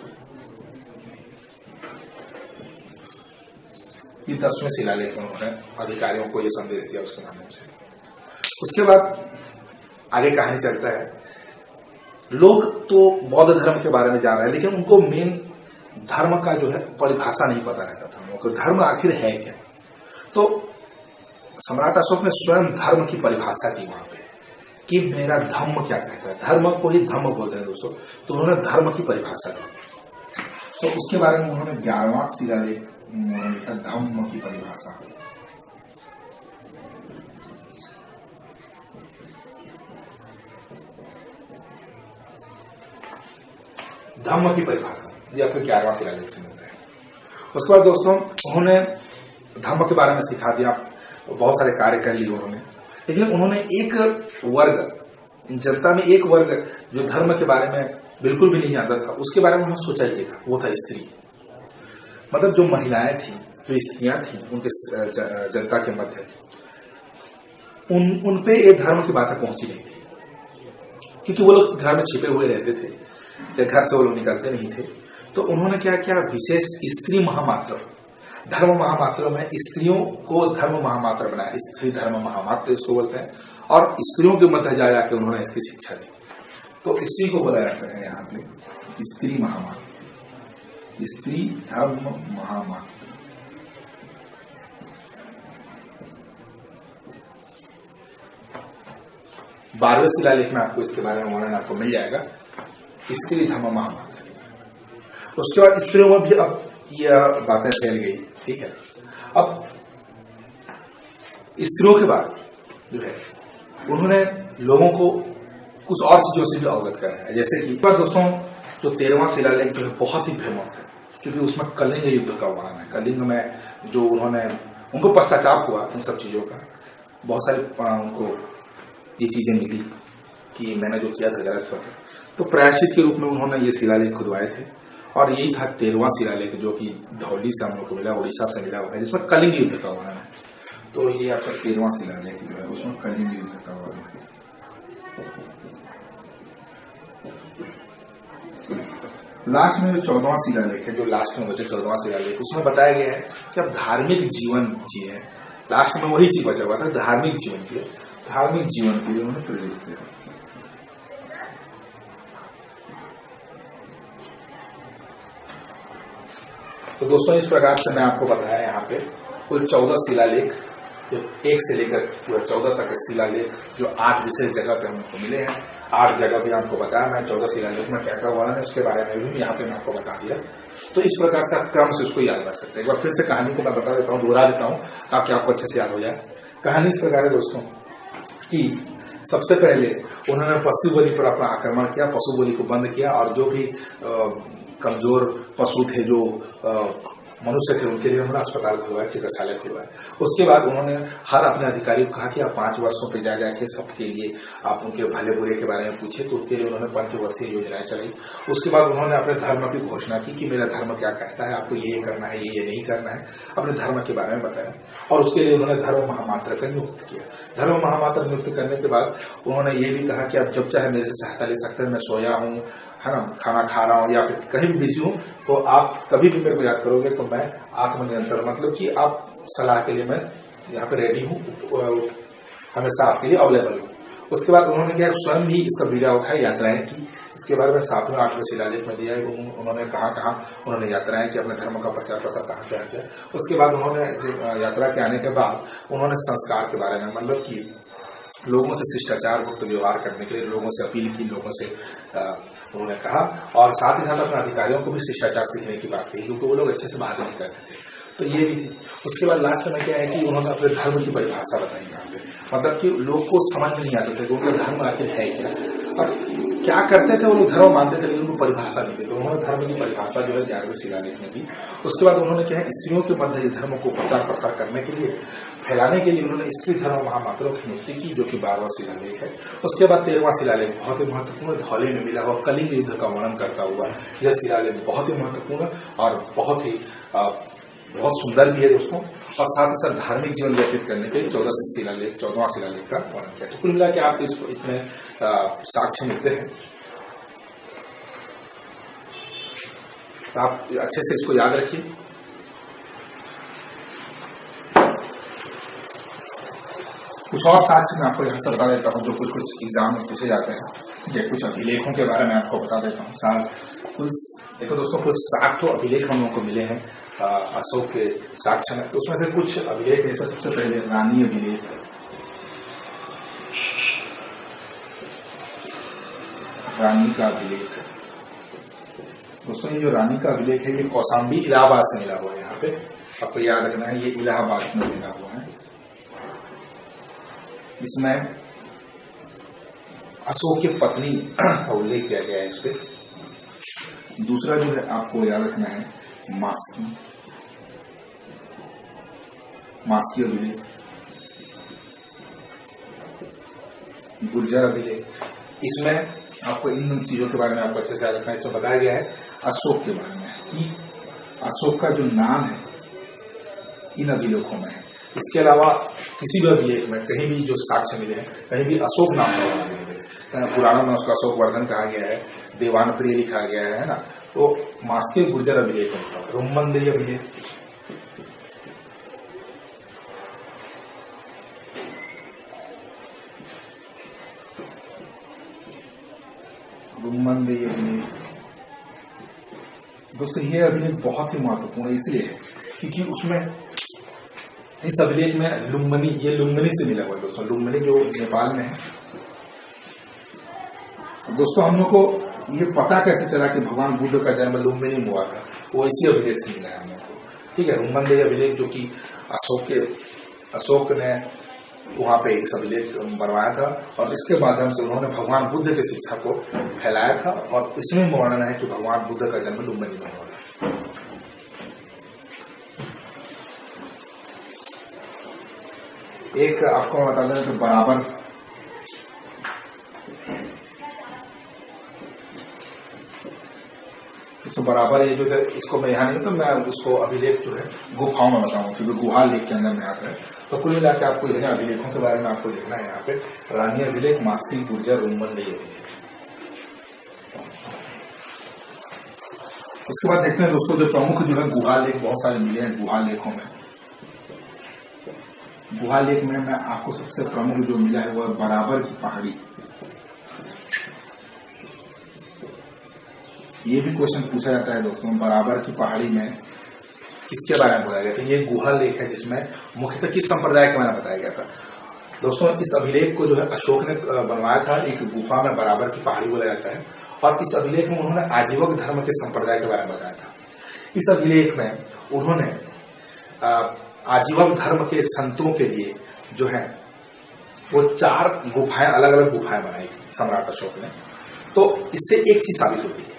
Speaker 1: ये 10वें शिलालेख में उन्होंने अधिकारियों को ये संदेश दिया उसके माध्यम से। उसके बाद आगे कहानी चलता है। लोग तो बौद्ध धर्म के बारे में जान रहे हैं, लेकिन उनको मेन धर्म का जो है परिभाषा नहीं पता रहता था, उनको धर्म आखिर है क्या। तो सम्राट अशोक ने स्वयं धर्म की परिभाषा की वहां पे कि मेरा धर्म क्या कहता है। धर्म को ही धर्म बोलते हैं दोस्तों, तो उन्होंने धर्म की परिभाषा दी। तो उसके बारे में उन्होंने 11वां शिलालेख धम्म की परिभाषा, धम्म की परिभाषा या फिर 11वां शिलालेख से मिलता है। उसके बाद दोस्तों उन्होंने धर्म के बारे में सिखा दिया, बहुत सारे कार्य कर लिए उन्होंने, लेकिन उन्होंने एक वर्ग, जनता में एक वर्ग जो धर्म के बारे में बिल्कुल भी नहीं जानता था, उसके बारे में उन्होंने सोचा ही था, वो था स्त्री। मतलब जो महिलाएं थी, जो स्त्रियां थी उनके जनता के मध्य, उन पे ये धर्म की बातें पहुंची नहीं थी, क्योंकि वो लोग घर में छिपे हुए रहते थे, घर से वो लोग निकलते नहीं थे। तो उन्होंने क्या किया, विशेष स्त्री महामात्र, धर्म महामात्र में स्त्रियों को धर्म महामात्र बनाया, स्त्री धर्म महामात्र इसको बोलते हैं, और स्त्रियों के मध्य जा जाके उन्होंने इसकी शिक्षा दी। तो स्त्री को बोला जाता है यहाँ पे स्त्री महामात्र, स्त्री धर्म महामात्र। 12वें शिलालेख में आपको इसके बारे में वर्णन आपको मिल जाएगा, स्त्री धर्म महामात्र। उसके बाद स्त्रियों में भी अब यह बातें फैल गई, ठीक है। अब स्त्रियों के बाद जो है उन्होंने लोगों को कुछ और चीजों से भी अवगत कराया है, जैसे कि दोस्तों जो 13वां शिलालेख जो है बहुत ही फेमस है, क्योंकि उसमें कलिंग युद्ध का वर्णन है। कलिंग में जो उनको पश्चाताप हुआ इन सब चीजों का, बहुत सारी उनको ये चीजें मिली कि मैंने जो किया था गलत हुआ था, तो प्रायश्चित के रूप में उन्होंने ये शिलालेख खुदवाए थे। और यही था 13वां शिलालेख जो कि धौली से हम लोग को मिला, उड़ीसा से मिला हुआ है, जिसमें कलिंग युद्ध का वर्णन है। तो ये आपका 13वां शिलालेख जो है उसमें कलिंग युद्ध का वर्णन है। लास्ट में जो 14वां शिलालेख है, जो लास्ट में बचे 14वां शिलालेख, उसमें बताया गया है कि अब धार्मिक जीवन जिए। लास्ट में वही चीज बचा हुआ था, धार्मिक जीवन जिए। धार्मिक जीवन के लिए उन्होंने प्रेरित किया। तो दोस्तों इस प्रकार से मैं आपको बताया यहाँ पे कुल 14 शिलालेख, जो 1 से लेकर पूरा 14 तक के शिलालेख, जो 8 विशेष जगह पे हमको मिले हैं। 8 जगह भी आपको बताया मैं, 14 शिलालेख में क्या क्या वर्णन है उसके बारे में भी यहाँ पे मैं आपको बता दिया। तो इस प्रकार से आप क्रम से उसको याद रख सकते हैं। एक बार फिर से कहानी को मैं बता देता हूँ, दोहरा देता हूँ ताकि आपको अच्छे से याद हो जाए। कहानी इस प्रकार है दोस्तों कि सबसे पहले उन्होंने पशु बलि पर अपना आक्रमण किया, पशु बलि को बंद किया, और जो भी कमजोर पशु थे, जो मनुष्य थे, उनके लिए उन्होंने अस्पताल खुलवाया, चिकित्सालय खुलवाया। उसके बाद उन्होंने हर अपने अधिकारी को कहा कि आप 5 वर्षों पे जा जाके सबके लिए आप उनके भले बुरे के बारे में पूछे। तो उसके लिए उन्होंने पंचवर्षीय योजनाएं चलाई। उसके बाद उन्होंने अपने धर्म की घोषणा की कि मेरा धर्म क्या कहता है, आपको ये करना है, ये नहीं करना है, अपने धर्म के बारे में बताया। और उसके लिए उन्होंने धर्म महामात्र का नियुक्त किया। धर्म महामात्र नियुक्त करने के बाद उन्होंने ये भी कहा कि आप जब चाहे मेरे से सहायता ले सकते हैं, मैं सोया हूँ, है ना, खाना खा रहा हूँ, या फिर कहीं भी बिजी हूँ, तो आप कभी भी मेरे को याद करोगे तो मैं आत्मनियंत्रण, मतलब कि आप सलाह के लिए मैं यहाँ पे रेडी हूँ, हमेशा आपके लिए अवेलेबल हूँ। उसके बाद उन्होंने क्या स्वयं भी इसका बीड़ा उठाया, यात्राएं की। इसके बारे में 7वें 8वें शिलालेख में दिया है। उन्होंने कहाँ उन्होंने यात्राएं की, अपने धर्म का प्रचार प्रसार कहाँ क्या किया। उसके बाद उन्होंने यात्रा के आने के बाद उन्होंने संस्कार के बारे में, मतलब कि लोगों से शिष्टाचार मुक्त व्यवहार करने के लिए लोगों से अपील की, लोगों से उन्होंने कहा, और साथ ही साथ अपने अधिकारियों को भी शिष्टाचार सीखने की बात कही, क्योंकि वो लोग अच्छे से बात नहीं करते थे। तो ये भी थी। उसके बाद लास्ट में क्या है कि उन्होंने अपने धर्म की परिभाषा बताई यहाँ पे, मतलब कि लोग को समझ में नहीं आते थे कि उनका धर्म आखिर है क्या, और क्या करते थे। वो लोग धर्म मानते थे लेकिन उनको परिभाषा नहीं थी। तो उन्होंने धर्म की परिभाषा जो है 11वें शिलालेख में दी। उसके बाद उन्होंने क्या है, स्त्रियों के मध्य धर्म को प्रचार प्रसार करने के लिए, फैलाने के लिए उन्होंने स्त्री धर्म महामात्रों की नियुक्ति की, जो कि 12वां शिलालेख है। उसके बाद 13वां शिलालेख बहुत ही महत्वपूर्ण, धौले में मिला हुआ कलिंग युद्ध का वर्णन करता हुआ यह शिलालेख बहुत ही महत्वपूर्ण और बहुत सुंदर भी है दोस्तों, और साथ ही साथ धार्मिक जीवन व्यतीत करने के लिए 14वां शिलालेख का वर्णन किया। तो कुल मिला के आपको इसको इतने साक्ष्य मिलते हैं, तो आप अच्छे से इसको याद रखिए। कुछ और साक्ष्य मैं आपको यहाँ से बता देता हूँ, जो कुछ एग्जाम में पूछे जाते हैं। ये कुछ अभिलेखों के बारे में आपको बता देता हूँ। देखो दोस्तों, कुछ 60 अभिलेख हम लोगों को मिले हैं अशोक के साक्ष्य में। तो उसमें से कुछ अभिलेख, जैसे सबसे पहले रानी अभिलेख, रानी का अभिलेख। दोस्तों ये जो रानी का अभिलेख है, ये कौशाम्बी इलाहाबाद से मिला हुआ है। यहाँ पे आपको याद रखना है, ये इलाहाबाद में मिला हुआ है। इसमें अशोक की पत्नी का उल्लेख किया गया है इस पे। दूसरा जो है आपको याद रखना है मास्की अभिलेख, गुर्जर अभिलेख। इसमें आपको इन चीजों के बारे में आपको अच्छे से याद रखना है। इसमें बताया गया है अशोक के बारे में कि अशोक का जो नाम है इन अभिलेखों में है। इसके अलावा किसी भी अभिलेख में कहीं भी जो साक्ष्य मिले हैं, कहीं भी अशोक नाम का वर्णन मिले, पुराणों में उसका अशोक वर्धन कहा गया है, देवान प्रिय लिखा गया है ना। तो मास्की गुर्जर अभिलेख में रुम्मनदेही अभिलेख, रुम्मनदेही अभिलेख। दोस्तों ये अभिलेख बहुत ही महत्वपूर्ण है, इसलिए क्योंकि उसमें इस अभिलेख में लुम्बिनी, ये लुम्बिनी से मिला हुआ है दोस्तों। लुम्बिनी जो नेपाल में है, दोस्तों हम लोग को ये पता कैसे चला कि भगवान बुद्ध का जन्म लुम्बिनी में हुआ था? वो इसी अभिलेख से मिला है हम लोग को। ठीक है, रुम्बनदेही अभिलेख जो कि अशोक ने वहां पे इस अभिलेख बनवाया था और इसके माध्यम से उन्होंने भगवान बुद्ध की शिक्षा को फैलाया था और इसमें वर्णन है कि भगवान बुद्ध का जन्म लुम्बिनी में हुआ था। एक आपको बता दें कि बराबर तो बराबर ये जो है इसको मैं यहाँ नहीं तो मैं उसको अभिलेख जो है गुफाओं में बताऊंगा क्योंकि गुहा लेख के अंदर में आता है। तो कुल मिला के आपको लिखना अभिलेखों के बारे में आपको लिखना है यहाँ पे रानी अभिलेख, मास्की गुर्जर, रुम्बनदेही अभिलेख। उसके बाद देखते हैं दोस्तों जो प्रमुख जो है गुहा लेख बहुत सारे मिले हैं गुहा लेखों में। गुहा लेख में मैं आपको सबसे प्रमुख जो मिला है वह बराबर की पहाड़ी। ये भी क्वेश्चन पूछा जाता है दोस्तों, बराबर की पहाड़ी में किसके बारे में बताया गया था? ये गुहा लेख है जिसमें मुख्यतः किस संप्रदाय के बारे में बताया गया था। दोस्तों इस अभिलेख को जो है अशोक ने बनवाया था एक गुफा में, बराबर की पहाड़ी बोला जाता है। और इस अभिलेख में उन्होंने आजीवक धर्म के संप्रदाय के बारे में बताया था। इस अभिलेख में उन्होंने आजीवक धर्म के संतों के लिए जो है वो 4 गुफाएं, अलग अलग गुफाएं बनाई सम्राट अशोक ने। तो इससे एक चीज साबित होती है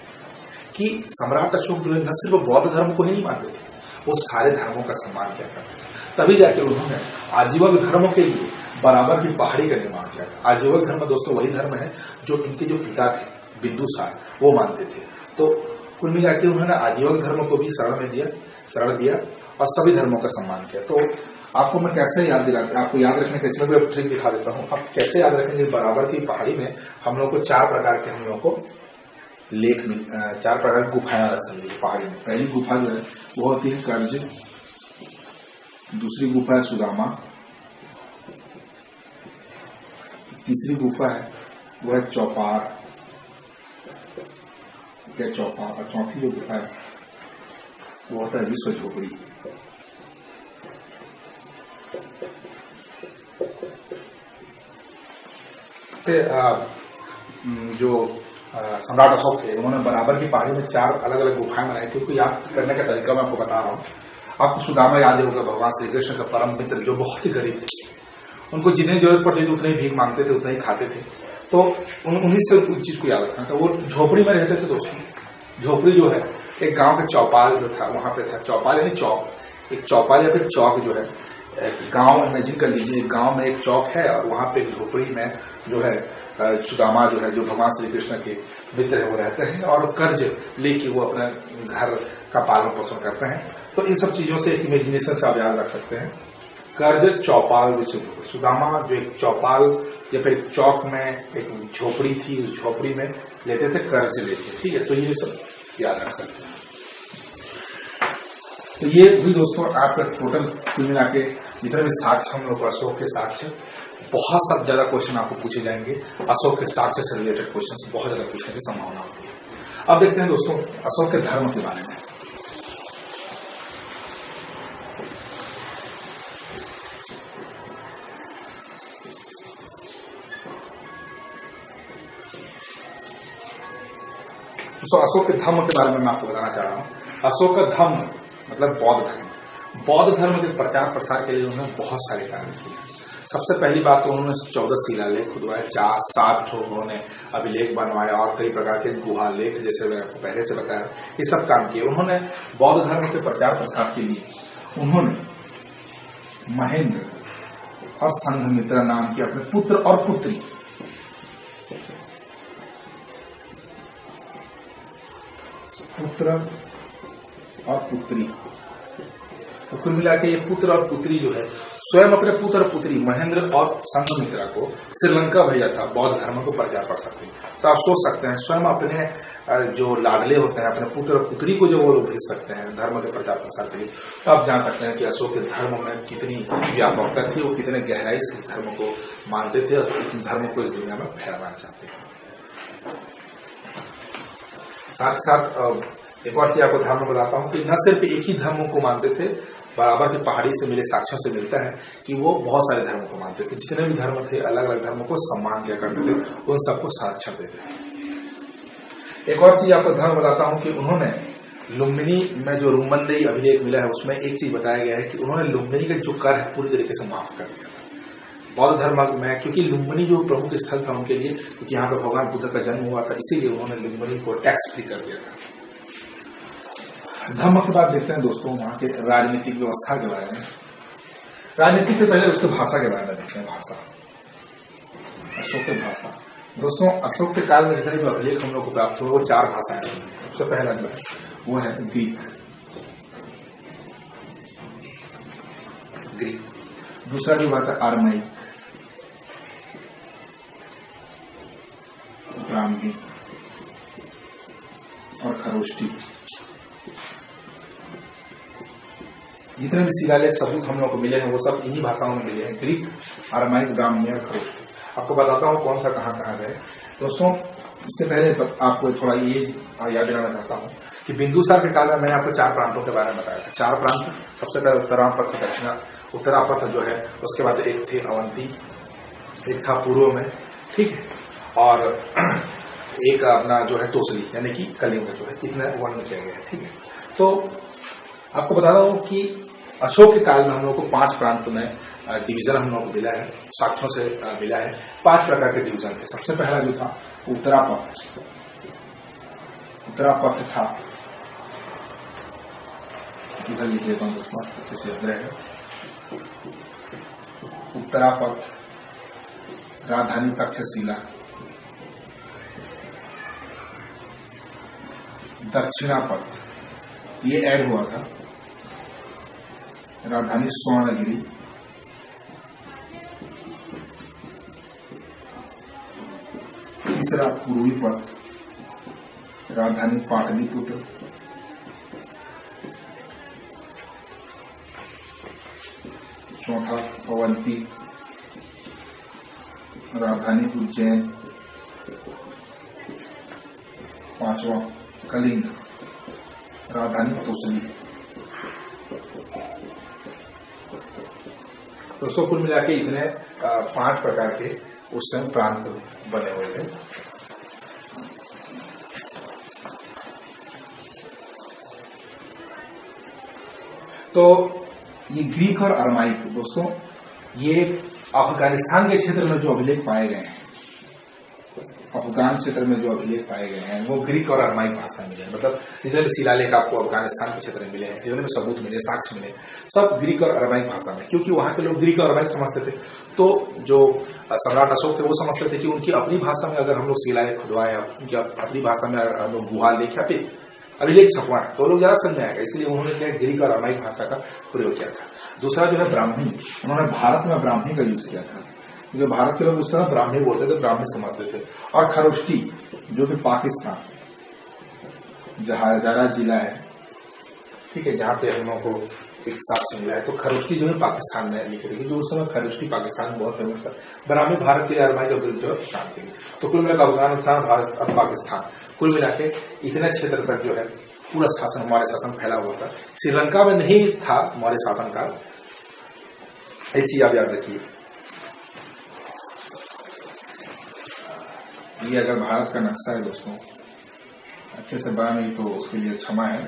Speaker 1: कि सम्राट अशोक जो है न सिर्फ बौद्ध धर्म को ही नहीं मानते थे, वो सारे धर्मों का सम्मान किया करते थे। तभी जाके उन्होंने आजीवक धर्मों के लिए बराबर की पहाड़ी का निर्माण किया था। आजीवक धर्म दोस्तों वही धर्म है जो इनके जो पिता थे बिंदुसार वो मानते थे। तो कुल मिला के उन्होंने आजीवक धर्म को भी शरण दिया और सभी धर्मों का सम्मान किया। तो आपको मैं कैसे याद दिलाता हूँ, आपको याद रखने का इसमें भी ट्रिक दिखा देता हूँ। आप कैसे याद रखेंगे? बराबर की पहाड़ी में हम लोग को 4 प्रकार के हम लोग को लेख में 4 प्रकार की गुफाएं रख सकती पहाड़ी में। पहली गुफा जो है वो होती है कर्ज, दूसरी गुफा है सुदामा, तीसरी गुफा है वो है चौपार और चौथी जो गुफा है वो होता है विश्व झोपड़ी। जो सम्राट अशोक थे उन्होंने बराबर की पहाड़ी में 4 अलग अलग गुफाएं बनाई थी। उनको याद करने का तरीका मैं आपको बता रहा हूँ। आपको सुदामा याद होगा, भगवान श्री कृष्ण का परम मित्र जो बहुत ही गरीब थे। उनको जितनी जरूरत पड़ती थी उतनी भीख मांगते थे, उतना ही खाते थे। तो उन्हीं से उस चीज को याद रखना था। वो झोपड़ी में रहते थे दोस्तों। झोपड़ी जो है एक गांव के चौपाल जो था वहां पे था। चौपाल यानी चौक, एक चौपाल या फिर चौक जो है गांव, इमेजिन कर लीजिए गांव में एक चौक है और वहां पे झोपड़ी में जो है सुदामा जो है जो भगवान श्री कृष्ण के मित्र है वो रहते हैं और कर्ज लेके वो अपना घर का पालन पोषण करते हैं। तो इन सब चीजों से एक इमेजिनेशन से आप याद रख सकते हैं। कर्ज, चौपाल, विश्व। सुदामा जो एक चौपाल या फिर एक चौक में एक झोपड़ी थी, उस झोपड़ी में लेते थे कर्ज लेके। ठीक है, तो ये सब याद रख सकते हैं। तो ये भी दोस्तों आपका टोटल कुल मिला के जितने भी साक्ष्य हम लोग अशोक के साक्ष्य, बहुत सब ज्यादा क्वेश्चन आपको पूछे जाएंगे। अशोक के साक्ष्य से रिलेटेड क्वेश्चन बहुत ज्यादा पूछने की संभावना होती है। अब देखते हैं दोस्तों अशोक के धर्म के बारे में। तो अशोक के धर्म के बारे में मैं आपको बताना चाह रहा हूँ। अशोक का धर्म मतलब बौद्ध धर्म। बौद्ध धर्म के प्रचार प्रसार के लिए उन्होंने बहुत सारे कार्य किए। सबसे पहली बात तो उन्होंने 14 शिलालेख खुदवाए, 7 उन्होंने अभिलेख बनवाया और कई प्रकार के गुहा लेख जैसे मैं आपको पहले से बताया, ये सब काम किए। उन्होंने बौद्ध धर्म के प्रचार प्रसार के लिए उन्होंने महेंद्र और संघमित्रा नाम के अपने पुत्र और पुत्री और पुत्री, तो कुल मिला के ये पुत्र और पुत्री जो है स्वयं अपने पुत्र और पुत्री महेंद्र और संघमित्रा को श्रीलंका भेजा था बौद्ध धर्म को प्रचार प्रसार के लिए। तो आप सोच सकते हैं स्वयं अपने जो लाडले होते हैं अपने पुत्र और पुत्री को जो वो लोग भेज सकते हैं धर्म के प्रचार प्रसार के लिए। तो आप जान सकते हैं कि अशोक के धर्म में कितनी व्यापकता थी, वो कितने गहराई से धर्म को मानते थे और इन धर्म को इस दुनिया में फैलाना चाहते थे। साथ साथ एक और चीज आपको धर्म बताता हूँ कि न सिर्फ एक ही धर्म को मानते थे, बराबर की पहाड़ी से मिले साक्ष्यों से मिलता है कि वो बहुत सारे धर्मों को मानते थे। जितने भी धर्म थे अलग अलग धर्मों को सम्मान किया करते थे, उन सबको साक्षर देते थे। एक और चीज आपको ध्यान बताता हूं कि उन्होंने लुम्बिनी में जो रूमंदेही अभिलेख मिला है उसमें एक चीज बताया गया है कि उन्होंने लुम्बिनी का जो कर है पूरी तरीके से माफ कर दिया था बौद्ध धर्म में, क्योंकि लुम्बिनी जो प्रमुख स्थल था उनके लिए, क्योंकि यहाँ पे भगवान बुद्ध का जन्म हुआ था, इसीलिए उन्होंने लुम्बिनी को टैक्स फ्री कर दिया था। धर्म की बात देखते हैं दोस्तों, वहां के राजनीतिक व्यवस्था के बारे में। राजनीति से पहले उसके भाषा के बारे में देखते हैं। भाषा, अशोक की भाषा। दोस्तों अशोक के काल में जितने भी अभिलेख हम लोग को प्राप्त हुए वो 4 भाषाएं हैं। सबसे पहला जो है वो है ग्रीक। दूसरा जो बात है आर्माई, ब्राह्मी और खरोष्टी। जितने भी शिलालेख सबूत हम लोग को मिले हैं वो सब इन्हीं भाषाओं में मिले हैं, ग्रीक, आर्माइक, ब्राह्मी और खरोष्टी। आपको बताता हूँ कौन सा कहाँ गए दोस्तों। इससे पहले आपको थोड़ा ये याद दिलाना चाहता हूँ कि बिंदुसार के काल में मैंने आपको 4 प्रांतों के बारे में बताया था। 4 प्रांत, सबसे पहले उत्तरापथ, दक्षिणा उत्तरापथ जो है, उसके बाद एक थे अवंती, एक था पूर्व में, ठीक है, और एक अपना जो है तोसली यानी कि कलिंग जो है, इतना वर्णन किया गया है, ठीक है। तो आपको बता रहा हूं कि अशोक के काल में हम लोग को 5 प्रांत में डिवीजन हम लोग को मिला है, साक्ष्यों से मिला है। 5 प्रकार के डिवीजन थे। सबसे पहला जो था उत्तरापथ। उत्तरापथ था, इधर लिख लेता हूं दोस्तों अच्छे से रहेगा। उत्तरापथ, राजधानी तक्षशिला। दक्षिणापथ ये ऐड हुआ था, राजधानी स्वर्णगिरी। तीसरा पूर्वी पथ, राजधानी पाटलिपुत्र। चौथा अवंती, राजधानी उज्जैन। 5वां कलिंग, राजधानी तोसली। दोस्तों कुल मिला के इतने 5 प्रकार के उस समय प्रांत बने हुए थे। तो ये ग्रीक और अरमाइक दोस्तों, ये अफगानिस्तान के क्षेत्र में जो अभिलेख पाए गए हैं, अफगान क्षेत्र में जो अभिलेख पाए गए हैं वो ग्रीक और अरमाइक भाषा में मिले। मतलब जितने भी शिलालेख आपको अफगानिस्तान के क्षेत्र में मिले हैं, जितने भी सबूत मिले, साक्ष्य मिले, सब ग्रीक और अरमाइक भाषा में, क्योंकि वहां के लोग ग्रीक और अरमाइक समझते थे। तो जो सम्राट अशोक थे वो समझते थे कि उनकी अपनी भाषा में अगर हम लोग शिलालेख खुदवाएं, उनकी अपनी भाषा में हम लोग गुहा लेख या फिर अभिलेख छपवाएं तो लोग ज्यादा समझ आएगा, इसलिए उन्होंने क्या ग्रीक और अरमाइक भाषा का प्रयोग किया था। दूसरा जो है ब्राह्मी, उन्होंने भारत में ब्राह्मी का यूज किया था, क्योंकि भारत के लोग उस तरह ब्राह्मी बोलते थे, ब्राह्मी समझते थे। और खरोष्टी जो कि पाकिस्तान जहाजारा जिला है, ठीक है, जहां पे हम लोगों को एक साक्ष्य मिला है, तो खरोष्टी जो है पाकिस्तान में लिखी गई, जो उस समय खरोष्टी पाकिस्तान में बहुत फेमस था। ब्राह्मी भारत के लिए, अरमाई का जो है शांत के लिए। तो कुल मिलाकर अफगानिस्तान, भारत और पाकिस्तान, कुल मिला के इतने क्षेत्र तक जो है पूरा शासन, मौर्य शासन फैला हुआ था। श्रीलंका में नहीं था मौर्य शासन काल, एक चीज आप याद रखिए, ये अगर भारत का नक्शा है दोस्तों, अच्छे से बना नहीं तो उसके लिए क्षमा है।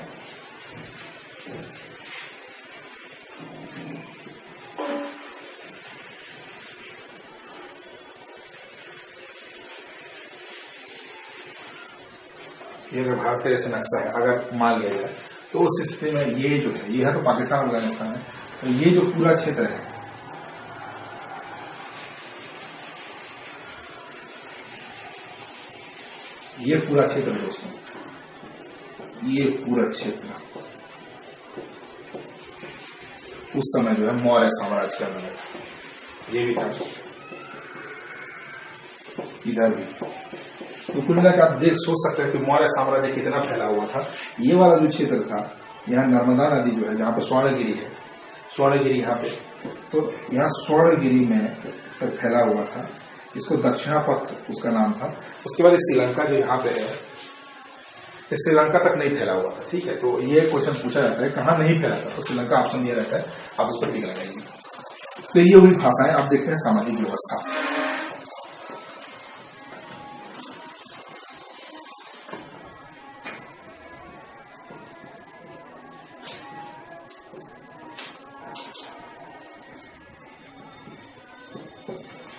Speaker 1: ये अगर भारत का जैसे नक्शा है, अगर मान लिया जाए तो उस स्थिति में ये जो है, ये है तो पाकिस्तान अफगानिस्तान है, तो ये जो पूरा क्षेत्र है, ये पूरा क्षेत्र दोस्तों, ये पूरा क्षेत्र उस समय जो है मौर्य साम्राज्य का बना, ये भी था, इधर भी। तो कुल मिलाकर आप सोच सकते हैं कि मौर्य साम्राज्य कितना फैला हुआ था। ये वाला जो क्षेत्र था, यहाँ नर्मदा नदी जो है, जहाँ पे स्वर्णगिरी है, स्वर्णगिरी यहाँ पे, तो यहाँ स्वर्णगिरी में फैला हुआ था, इसको दक्षिणापथ उसका नाम था। उसके बाद श्रीलंका जो यहाँ पे है, श्रीलंका तक नहीं फैला हुआ था, ठीक है। तो ये क्वेश्चन पूछा जाता है कहाँ नहीं फैला था, तो श्रीलंका ऑप्शन ये रहता है, आप उस पर टिक लगाइए। तो ये हुई भाषाएं। आप देखते हैं सामाजिक व्यवस्था।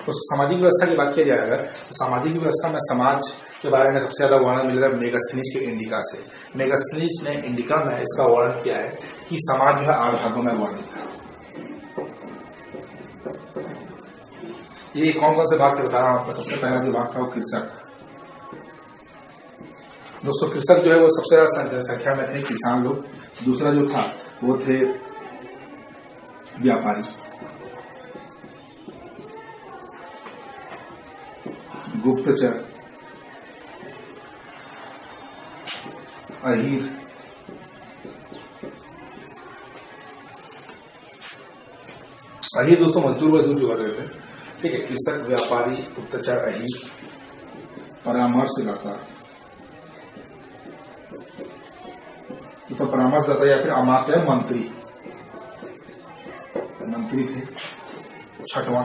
Speaker 1: तो सामाजिक व्यवस्था की बात किया जाएगा तो सामाजिक व्यवस्था में समाज के बारे में सबसे ज्यादा वर्णन मिलेगा मेगास्थनीज के इंडिका से। मेगास्थनीज ने इंडिका में इसका वर्णन किया है कि समाज जो है 8 भागों में वर्णित है। ये कौन कौन से भाग के बता रहा हूं आपको। सबसे पहला जो भाग था वो कृषक। दोस्तों कृषक जो है वो सबसे ज्यादा संख्या में थे किसान लोग। दूसरा जो था वो थे व्यापारी, गुप्तचर, अहीर, अहीर दोस्तों मजदूर जो कर रहे थे, ठीक है। कृषक, व्यापारी, गुप्तचर, अहीर, परामर्शदाता, तो परामर्शदाता या फिर अमात्य मंत्री थे। छठवां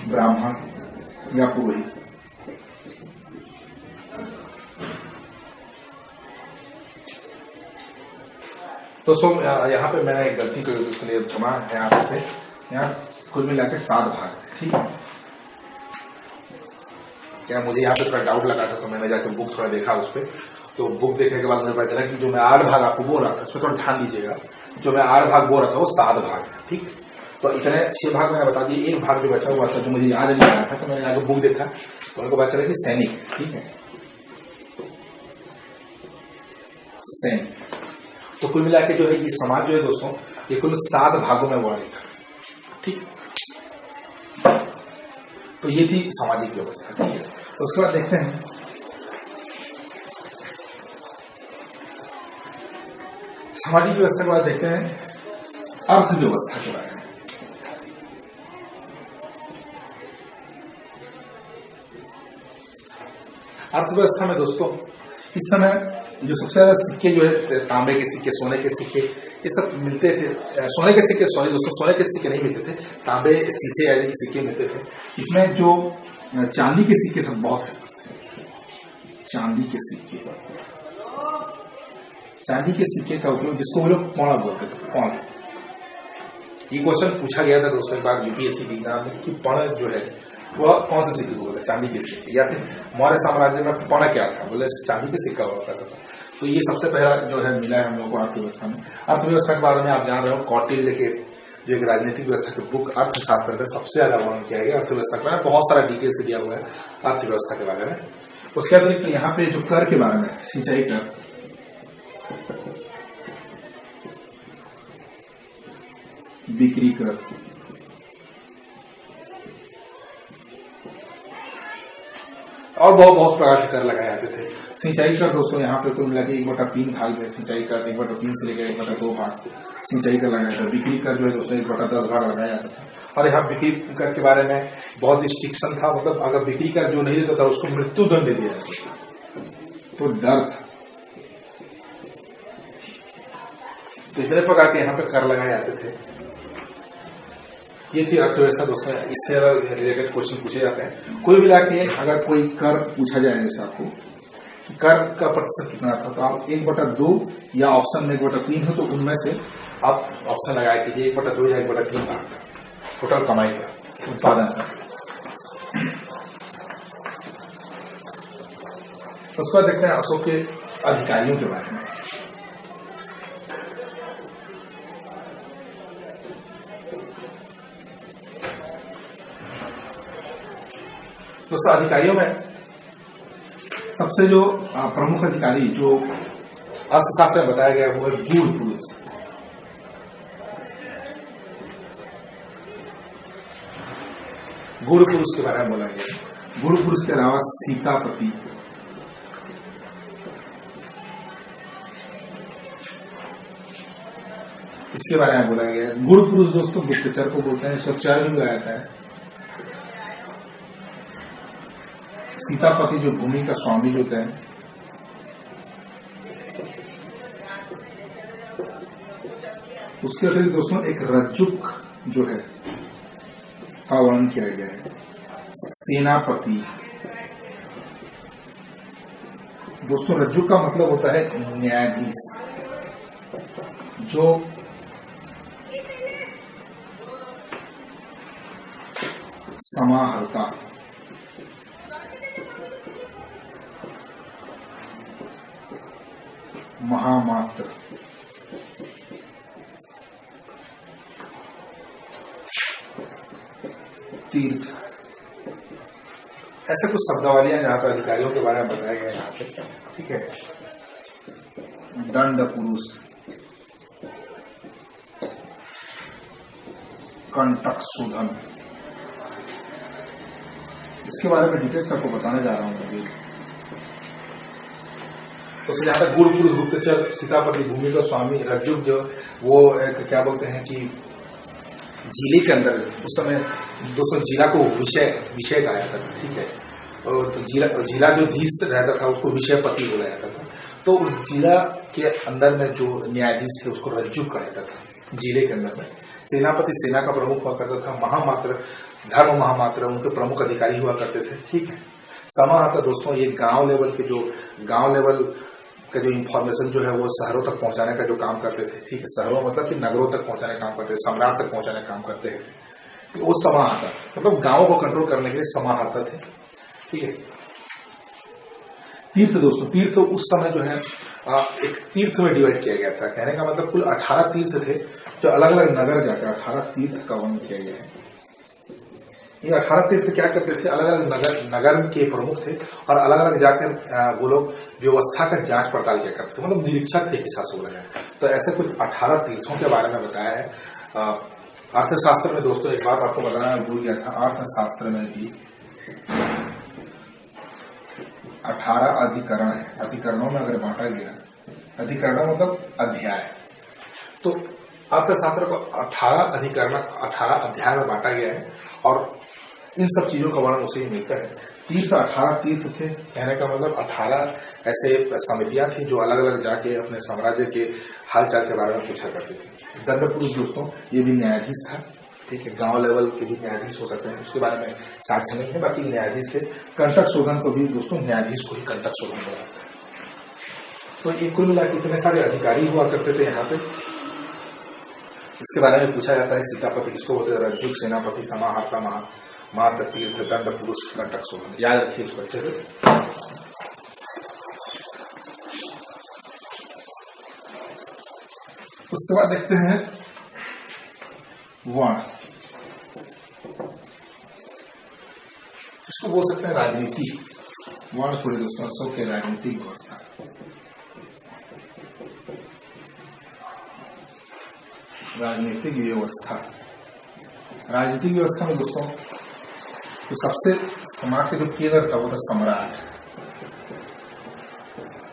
Speaker 1: ब्राह्मण या पुरोहित। दोस्तों यहाँ पे मैंने एक गलती करी, उसके लिए क्षमा है यहाँ से। यहाँ कुल मिला के 7 भाग थे, ठीक है। क्या मुझे यहाँ पे थोड़ा डाउट लगा था तो मैंने जाकर बुक थोड़ा देखा उस पर। तो बुक देखने के बाद मुझे पता चला कि जो मैं 8 भाग आपको बोल रहा था उसमें थोड़ा ध्यान दीजिएगा। जो मैं 8 भाग बोल रहा था वो 7 भाग है, ठीक। तो इतने 6 भाग मैंने बता दिए। एक भाग जो बचा हुआ था जो मुझे याद नहीं आ रहा था तो मैंने आगे बुक देखा तो मेरे को पता चला कि सैनिक, ठीक है, सैनिक। तो कुल मिला के जो है ये समाज जो है दोस्तों ये कुल 7 भागों में वर्णित है, ठीक। तो ये थी सामाजिक व्यवस्था, ठीक है। तो उसके बाद देखते हैं सामाजिक व्यवस्था के बाद देखते हैं अर्थव्यवस्था के बारे में। अर्थव्यवस्था में दोस्तों इस समय जो सबसे ज्यादा सिक्के जो है तांबे के सिक्के, सोने के सिक्के, ये सब मिलते थे। सोने के सिक्के, सॉरी दोस्तों, सोने के सिक्के नहीं मिलते थे, तांबे, शीशे आदि के सिक्के मिलते थे। इसमें जो चांदी के सिक्के सब बहुत है। चांदी के सिक्के का उपयोग जिसको वो लोग पौना बोलते थे, पौना। ये क्वेश्चन पूछा गया था दोस्तों एक बार यूपीएससी के एग्जाम में कि पौना जो है वह कौन से सिक्के को बोलते, चांदी के सिक्के या फिर मौर्य साम्राज्य में पौना क्या था, बोले चांदी के सिक्का हुआ करता था। तो ये सबसे पहला जो है मिला है हम लोगों को अर्थव्यवस्था में। अर्थव्यवस्था के बारे में आप जान रहे हो, कौटिल्य के जो एक राजनीतिक व्यवस्था के बुक अर्थशास्त्र में सबसे ज्यादा वर्णन किया गया अर्थव्यवस्था के बारे में। बहुत सारा डिटेल से दिया हुआ है अर्थव्यवस्था के बारे में। उसके अतिरिक्त यहाँ पे जो कर के बारे में, सिंचाई कर, बिक्री कर, और बहुत प्रकार के कर लगाए जाते थे। सिंचाई कर दोस्तों यहाँ पे कुल मिला के 1/3 भाग है सिंचाई कर, 1/3 से लेकर 1/2 भाग सिंचाई कर लगाया था। बिक्री कर जो है दोस्तों 1/10 भाग लगाया जाता था। और यहाँ बिक्री कर के बारे में बहुत रिस्ट्रिक्शन था, मतलब अगर बिक्री कर जो नहीं देता था उसको मृत्यु दंड दे दिया जाता था, तो डर था। तो इतने प्रकार के यहाँ पे कर लगाए जाते थे। ये थी अर्थव्यवस्था दोस्तों। इससे रिलेटेड क्वेश्चन पूछे जाते हैं। कुल मिला के अगर कोई कर पूछा जाए जैसे आपको कर का प्रतिशत कितना था, तो आप 1/2 या ऑप्शन में 1/3 हो तो उनमें से आप ऑप्शन लगाए कीजिए 1/2 या 1/3 भाग का टोटल कमाई का उत्पादन का। उसके बाद देखते हैं अशोक के अधिकारियों के बारे में। दोस्तों अधिकारियों में सबसे जो प्रमुख अधिकारी जो अर्थशास्त्र में बताया गया वो है गूढ़ पुरुष। गूढ़ पुरुष के बारे में बोला गया। गूढ़ पुरुष के अलावा सीतापति, इसके बारे में बोला गया। गूढ़ पुरुष दोस्तों गुप्तचर को बोलते हैं, स्वचार भी लगाया जाता है। सीतापति जो भूमि का स्वामी होते हैं। उसके अतिरिक्त दोस्तों एक रज्जुक जो है का वर्णन किया गया है। सेनापति दोस्तों, रज्जुक का मतलब होता है न्यायाधीश, जो समाहर्ता, महामात्र, तीर्थ, ऐसे कुछ शब्दावलियां जहां पर अधिकारियों के बारे में बताया गया यहाँ पे, ठीक है। दंड पुरुष, कंटक शोधन, इसके बारे में डिटेल्स आपको बताने जा रहा हूं अभी। तो जहां तक गुरु पुरुष गुप्तचर सीतापति भूमि का स्वामी रज्जुक जो वो एक क्या बोलते हैं कि जिले के अंदर उस समय दोस्तों जिला को विषय कहा जाता था, ठीक है। और तो जिला जो धीस्त रहता था उसको विषयपति बोला जाता था। तो उस जिला के अंदर में जो न्यायाधीश थे उसको रज्जुक कहा जाता था। जिले के अंदर में सेनापति सेना का प्रमुख हुआ करता था। महामात्र धर्म महामात्र उनके प्रमुख अधिकारी हुआ करते थे, ठीक है। समाहर्ता दोस्तों ये गांव लेवल के जो गांव लेवल का जो इंफॉर्मेशन जो है वो शहरों तक पहुंचाने का जो काम करते थे, ठीक है। शहरों मतलब कि नगरों तक पहुंचाने का काम करते थे, सम्राट तक पहुंचाने का काम करते थे। वो समाहर्ता मतलब गांवों को कंट्रोल करने के लिए समाहर्ता थे, ठीक है। तीर्थ दोस्तों, तीर्थ उस समय जो है एक तीर्थ में डिवाइड किया गया था। कहने का मतलब कुल 18 तीर्थ थे जो अलग अलग नगर जाकर 18 तीर्थ का वर्णन किया गया है। ये 18 तीर्थ क्या करते थे, अलग अलग नगर के प्रमुख थे और अलग अलग जाकर वो लोग व्यवस्था का जांच पड़ताल किया करते थे, मतलब निरीक्षक थे एक हिसाब से बोला जाए। तो ऐसे कुछ 18 तीर्थों के बारे में बताया है। अर्थशास्त्र में दोस्तों एक बात आपको बताना भूल गया था, अर्थशास्त्र में भी 18 अधिकरण है। अधिकरणों में अगर बांटा गया, अधिकरण मतलब अध्याय, तो अर्थशास्त्र को 18 अधिकरण 18 अध्याय में बांटा गया है और इन सब चीजों का वर्णन उसे ही मिलता है। तीर्थ 18 तीर्थ थे, कहने का मतलब 18 ऐसे समितियां थी जो अलग अलग जाके अपने साम्राज्य के हालचाल के बारे में पूछा करती थी। दंड पुरुष दोस्तों ये भी न्यायाधीश था, ठीक है। गांव लेवल के भी न्यायाधीश हो सकते हैं, उसके बारे में साक्ष्य नहीं है, बाकी न्यायाधीश थे। कंटक शोधन को भी दोस्तों न्यायाधीश को ही कंटक शोधन बोला जाता है। तो ये कुल मिलाकर इतने सारे अधिकारी हुआ करते थे यहाँ पे। इसके बारे में पूछा जाता है सीतापति किसको बोलते हैं, रज्जुक, सेनापति, समाहर्ता, मात्र, तीर्थ, दंड पुरुष, कंटक शोधन। याद रखिए इसको अच्छे से। उसके बाद देखते हैं वर्ण, इसको बोल सकते हैं राजनीति। वर्ण छोड़े दोस्तों, अशोक के राजनीतिक व्यवस्था। राजनीतिक व्यवस्था, राजनीतिक व्यवस्था में दोस्तों तो सबसे समाज के जो केंद्र था वो था सम्राट।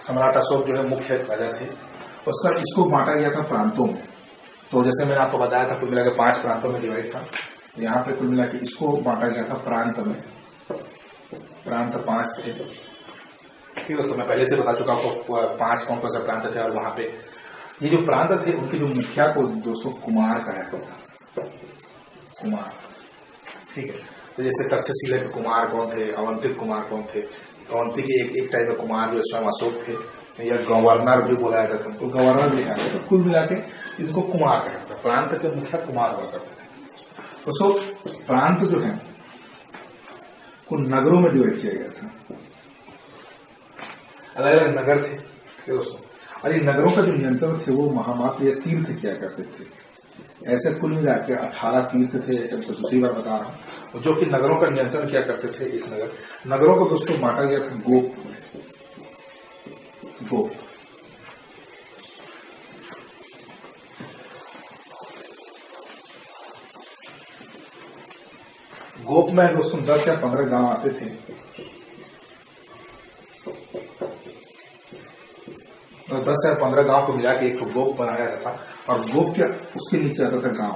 Speaker 1: सम्राट अशोक जो है मुख्य राजा थे। उसका इसको बांटा गया था प्रांतों में। तो जैसे मैंने आपको बताया था कुल मिलाकर 5 प्रांतों में डिवाइड था। यहाँ पे कुल मिलाकर इसको बांटा गया था प्रांत में। प्रांत 5 थे, ठीक है। तो मैं पहले से बता चुका आपको 5 कौन कौन से प्रांत थे और वहां पे ये जो प्रांत थे उनके जो मुखिया को दोस्तों कुमार कहा था, कुमार, ठीक है। तो जैसे तक्षशिला के कुमार कौन थे, अवंतिक कुमार कौन थे। अवंती के एक टाइप के कुमार जो स्वयं अशोक थे, या गवर्नर भी बोला जाता था, तो गवर्नर भी कहा जाता। तो कुल मिला के इसको कुमार कहा जाता। प्रांत के मुखिया कुमार हुआ करते थे। तो प्रांत जो है को नगरों में डिवाइड किया गया था। अलग अलग नगर थे दोस्तों, और ये नगरों का जो नियंत्रण थे वो महामात्र या तीर्थ किया करते थे। ऐसे कुल मिला के 18 तीर्थ थे, तो दूसरी बार बता रहा हूँ, जो कि नगरों का नियंत्रण किया करते थे। इस नगरों को दोस्तों बांटा गया था गोप। गोप में दोस्तों 10 या 15 गांव आते थे। तो 10 या 15 गांव को मिला के एक गोप बनाया जाता था और गोप के उसके नीचे आता था गांव।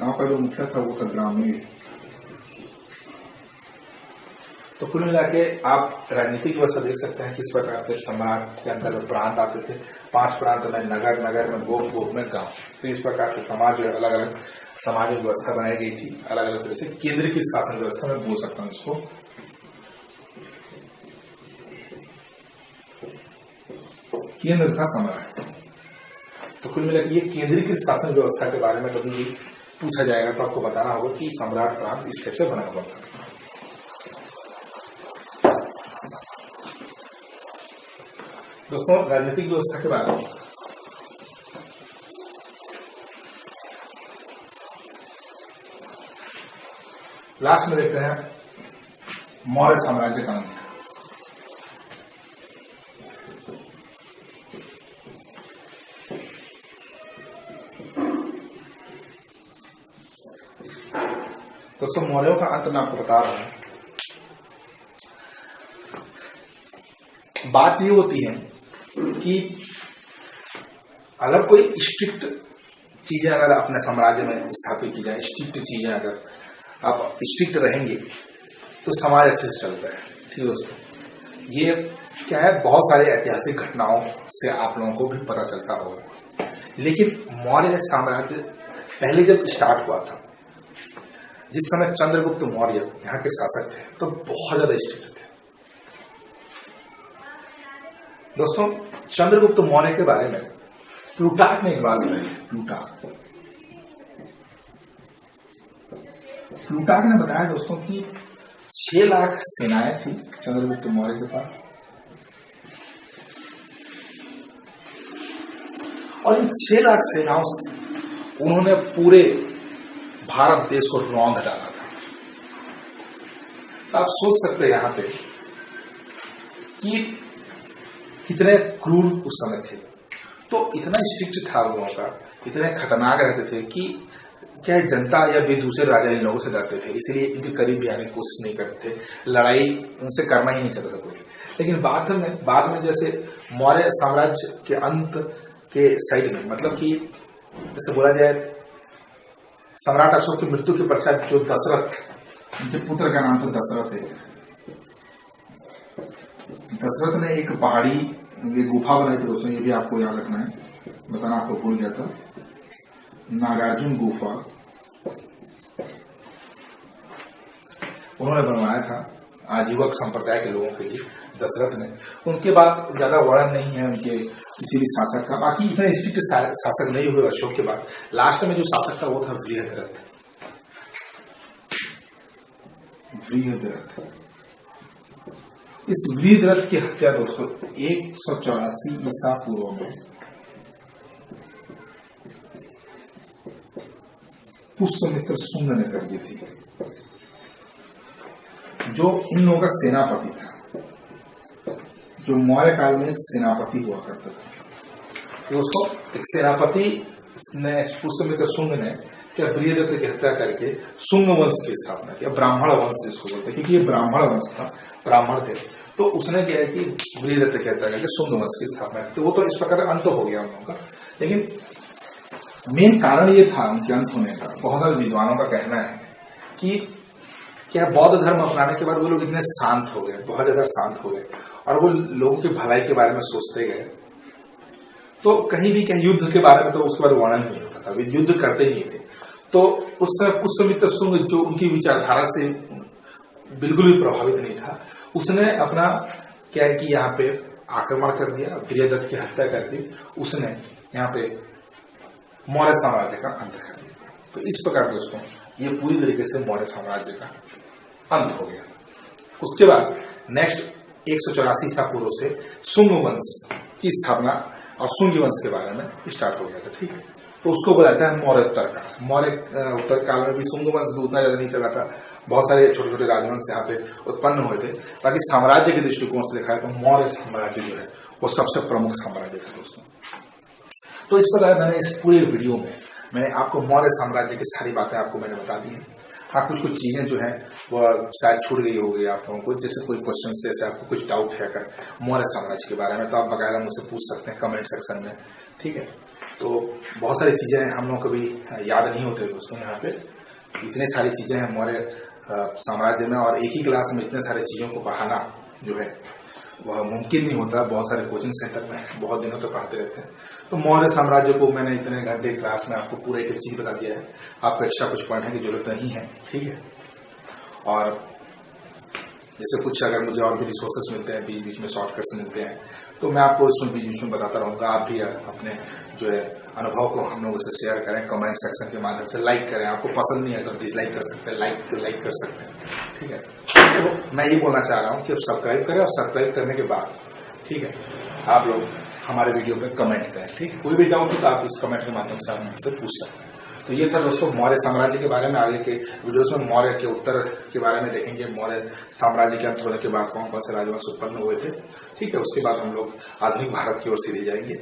Speaker 1: गांव का जो मुखिया था वो था ग्रामीण। तो कुल मिला के आप राजनीतिक व्यवस्था देख सकते हैं किस प्रकार से सम्राट के अंदर प्रांत आते थे। 5 प्रांत में नगर, नगर में गोप, गोप में गांव। तो इस प्रकार से समाज जो अलग अलग सामाजिक व्यवस्था बनाई गई थी, अलग अलग तरह से केंद्रीकृत शासन व्यवस्था में बोल सकता हूं इसको। केंद्र था सम्राट। तो कुल मिलाकर ये केंद्रीकृत शासन व्यवस्था के बारे में कभी भी पूछा जाएगा तो आपको बताना होगा कि सम्राट प्रांत इस टाइप से बना हुआ था। दोस्तों, राजनीतिक व्यवस्था के बारे में लास्ट में देखते हैं मौर्य साम्राज्य का अंत। दोस्तों, मौर्यों का अंत मैं आपको बता रहा हूं। बात ये होती है कि अगर कोई स्ट्रिक्ट चीजें अगर अपने साम्राज्य में स्थापित की जाए, स्ट्रिक्ट चीजें अगर आप स्ट्रिक्ट रहेंगे तो समाज अच्छे से चलता है। ठीक है दोस्तों, ये क्या है, बहुत सारे ऐतिहासिक घटनाओं से आप लोगों को भी पता चलता होगा। लेकिन मौर्य साम्राज्य पहले जब स्टार्ट हुआ था, जिस समय चंद्रगुप्त मौर्य यहाँ के शासक थे, तो बहुत ज्यादा स्ट्रिक्ट थे। दोस्तों, चंद्रगुप्त मौर्य के बारे में प्लूटार्क ने एक बात बताई। प्लूटार्क ने बताया दोस्तों कि 6 लाख सेनाएं थी चंद्रगुप्त मौर्य के पास, और इन 6 लाख सेनाओं से उन्होंने पूरे भारत देश को रौंद डाला था। तो आप सोच सकते हैं यहां पे कि कितने क्रूर उस समय थे। तो इतना स्ट्रिक्ट था लोगों का, इतने खतरनाक रहते थे कि क्या जनता या भी दूसरे राजा इन लोगों से डरते थे, इसलिए इनके करीब भी आने की कोशिश नहीं करते थे, लड़ाई उनसे करना ही नहीं चाहता था कोई। लेकिन बाद में जैसे मौर्य साम्राज्य के अंत के साइड में, मतलब कि जैसे बोला जाए, सम्राट अशोक की मृत्यु के पश्चात जो दशरथ, उनके पुत्र का नाम था दशरथ है, दशरथ ने एक पहाड़ी ये गुफा बनाई थी दोस्तों, ये भी आपको याद रखना है, बताना आपको भूल गया था। नागार्जुन गुफा उन्होंने बनवाया था आजीवक संप्रदाय के लोगों के लिए, दशरथ ने। उनके बाद ज्यादा वर्णन नहीं है उनके किसी भी शासक का। बाकी इतने स्ट्रिक्ट शासक नहीं हुए अशोक के बाद। लास्ट में जो शासक था वो था बृहद्रथ। इस बृहद्रथ की हत्या दोस्तों 184 ईसा पूर्व में पुष्यमित्र शुंग ने कर दी थी, जो इन लोगों का सेनापति था, जो मौर्य काल में एक सेनापति हुआ करता था। दोस्तों, एक सेनापति ने पुष्यमित्र शुंग ने क्या बृहद्रथ की हत्या करके शुंग वंश की स्थापना किया, ब्राह्मण वंश जिसको बोलते हैं, क्योंकि ये ब्राह्मण वंश था, ब्राह्मण थे। तो उसने क्या है कि बृहद्रथ की हत्या करके शुंग वंश की स्थापना की। तो वो तो इस प्रकार अंत हो गया उन लोगों का। लेकिन मेन कारण ये था उनके अंत होने का, बहुत सारे विद्वानों का कहना है कि क्या बौद्ध धर्म अपनाने के बाद वो लोग इतने शांत हो गए, बहुत ज्यादा शांत हो गए, और वो लोगों की भलाई के बारे में सोचते गए। तो कहीं भी कहीं युद्ध के बारे में तो उसके बाद वर्णन नहीं होता था, वे युद्ध करते ही नहीं थे। तो उस समय पुष्यमित्र शुंग, जो उनकी विचारधारा से बिल्कुल भी प्रभावित नहीं था, उसने अपना क्या है कि यहाँ पे आक्रमण कर दिया, बृहद्रथ की हत्या कर दी, उसने यहाँ पे मौर्य साम्राज्य का अंत कर दिया। तो इस प्रकार दोस्तों ये पूरी तरीके से मौर्य साम्राज्य का अंत हो गया। उसके बाद नेक्स्ट 184 ईसा पूर्व से शुंग वंश की स्थापना और शुंग वंश के बारे में स्टार्ट हो गया था। ठीक है, तो उसको बताता है मौर्य उत्तर काल। मौर्य उत्तर काल में भी शुंग वंश भी उतना ज्यादा नहीं चला था, बहुत सारे छोटे छोटे राजवंश यहाँ पे उत्पन्न हुए थे। बाकी साम्राज्य के दृष्टिकोण से देखा है तो मौर्य साम्राज्य जो है वो सबसे प्रमुख साम्राज्य था दोस्तों। तो इस प्रकार मैंने इस पूरे वीडियो में मैंने आपको मौर्य साम्राज्य की सारी बातें आपको मैंने बता दी हैं। हाँ, कुछ चीजें जो है वो शायद छूट गई होगी आप लोगों को। जैसे कोई क्वेश्चन से जैसे आपको कुछ डाउट है अगर मौर्य साम्राज्य के बारे में, तो आप बकायदा मुझसे पूछ सकते हैं कमेंट सेक्शन में। ठीक है, तो बहुत सारी चीजें हम लोगों को भी याद नहीं होते दोस्तों। यहाँ पे इतने सारी चीजें हैं मौर्य साम्राज्य में, और एक ही क्लास में इतने सारी चीजों को पढ़ाना जो है वह मुमकिन नहीं होता। बहुत सारे कोचिंग सेंटर में बहुत दिनों तक पढ़ाते रहते हैं। तो मौर्य साम्राज्य को मैंने इतने घंटे क्लास में आपको पूरा एक चीज बता दिया है, आपको एक्स्ट्रा कुछ पढ़ने की जरूरत नहीं है। ठीक है, और जैसे कुछ अगर मुझे और भी रिसोर्सेस मिलते हैं, बीच बीच में शॉर्टकट्स मिलते हैं, तो मैं आपको इसमें बीच बीच में बताता रहूँगा। आप भी अपने जो है अनुभव को हम लोगों से शेयर करें कमेंट सेक्शन के माध्यम से, लाइक करें। आपको पसंद नहीं है तो डिसलाइक कर सकते हैं, लाइक कर सकते हैं, ठीक है। तो मैं ये बोलना चाह रहा हूँ कि आप सब्सक्राइब करें, और सब्सक्राइब करने के बाद, ठीक है, आप लोग हमारे वीडियो पे कमेंट करें, ठीक है। कोई भी डाउट हो तो आप इस कमेंट के माध्यम से आप मुझसे पूछ सकते हैं। तो ये था दोस्तों मौर्य साम्राज्य के बारे में। आगे के वीडियोस में मौर्य के उत्तर के बारे में देखेंगे, मौर्य साम्राज्य के अंत होने के बाद कौन कौन से राजवंश उत्पन्न हुए थे, ठीक है। उसके बाद हम लोग आधुनिक भारत की ओर सीधे जाएंगे।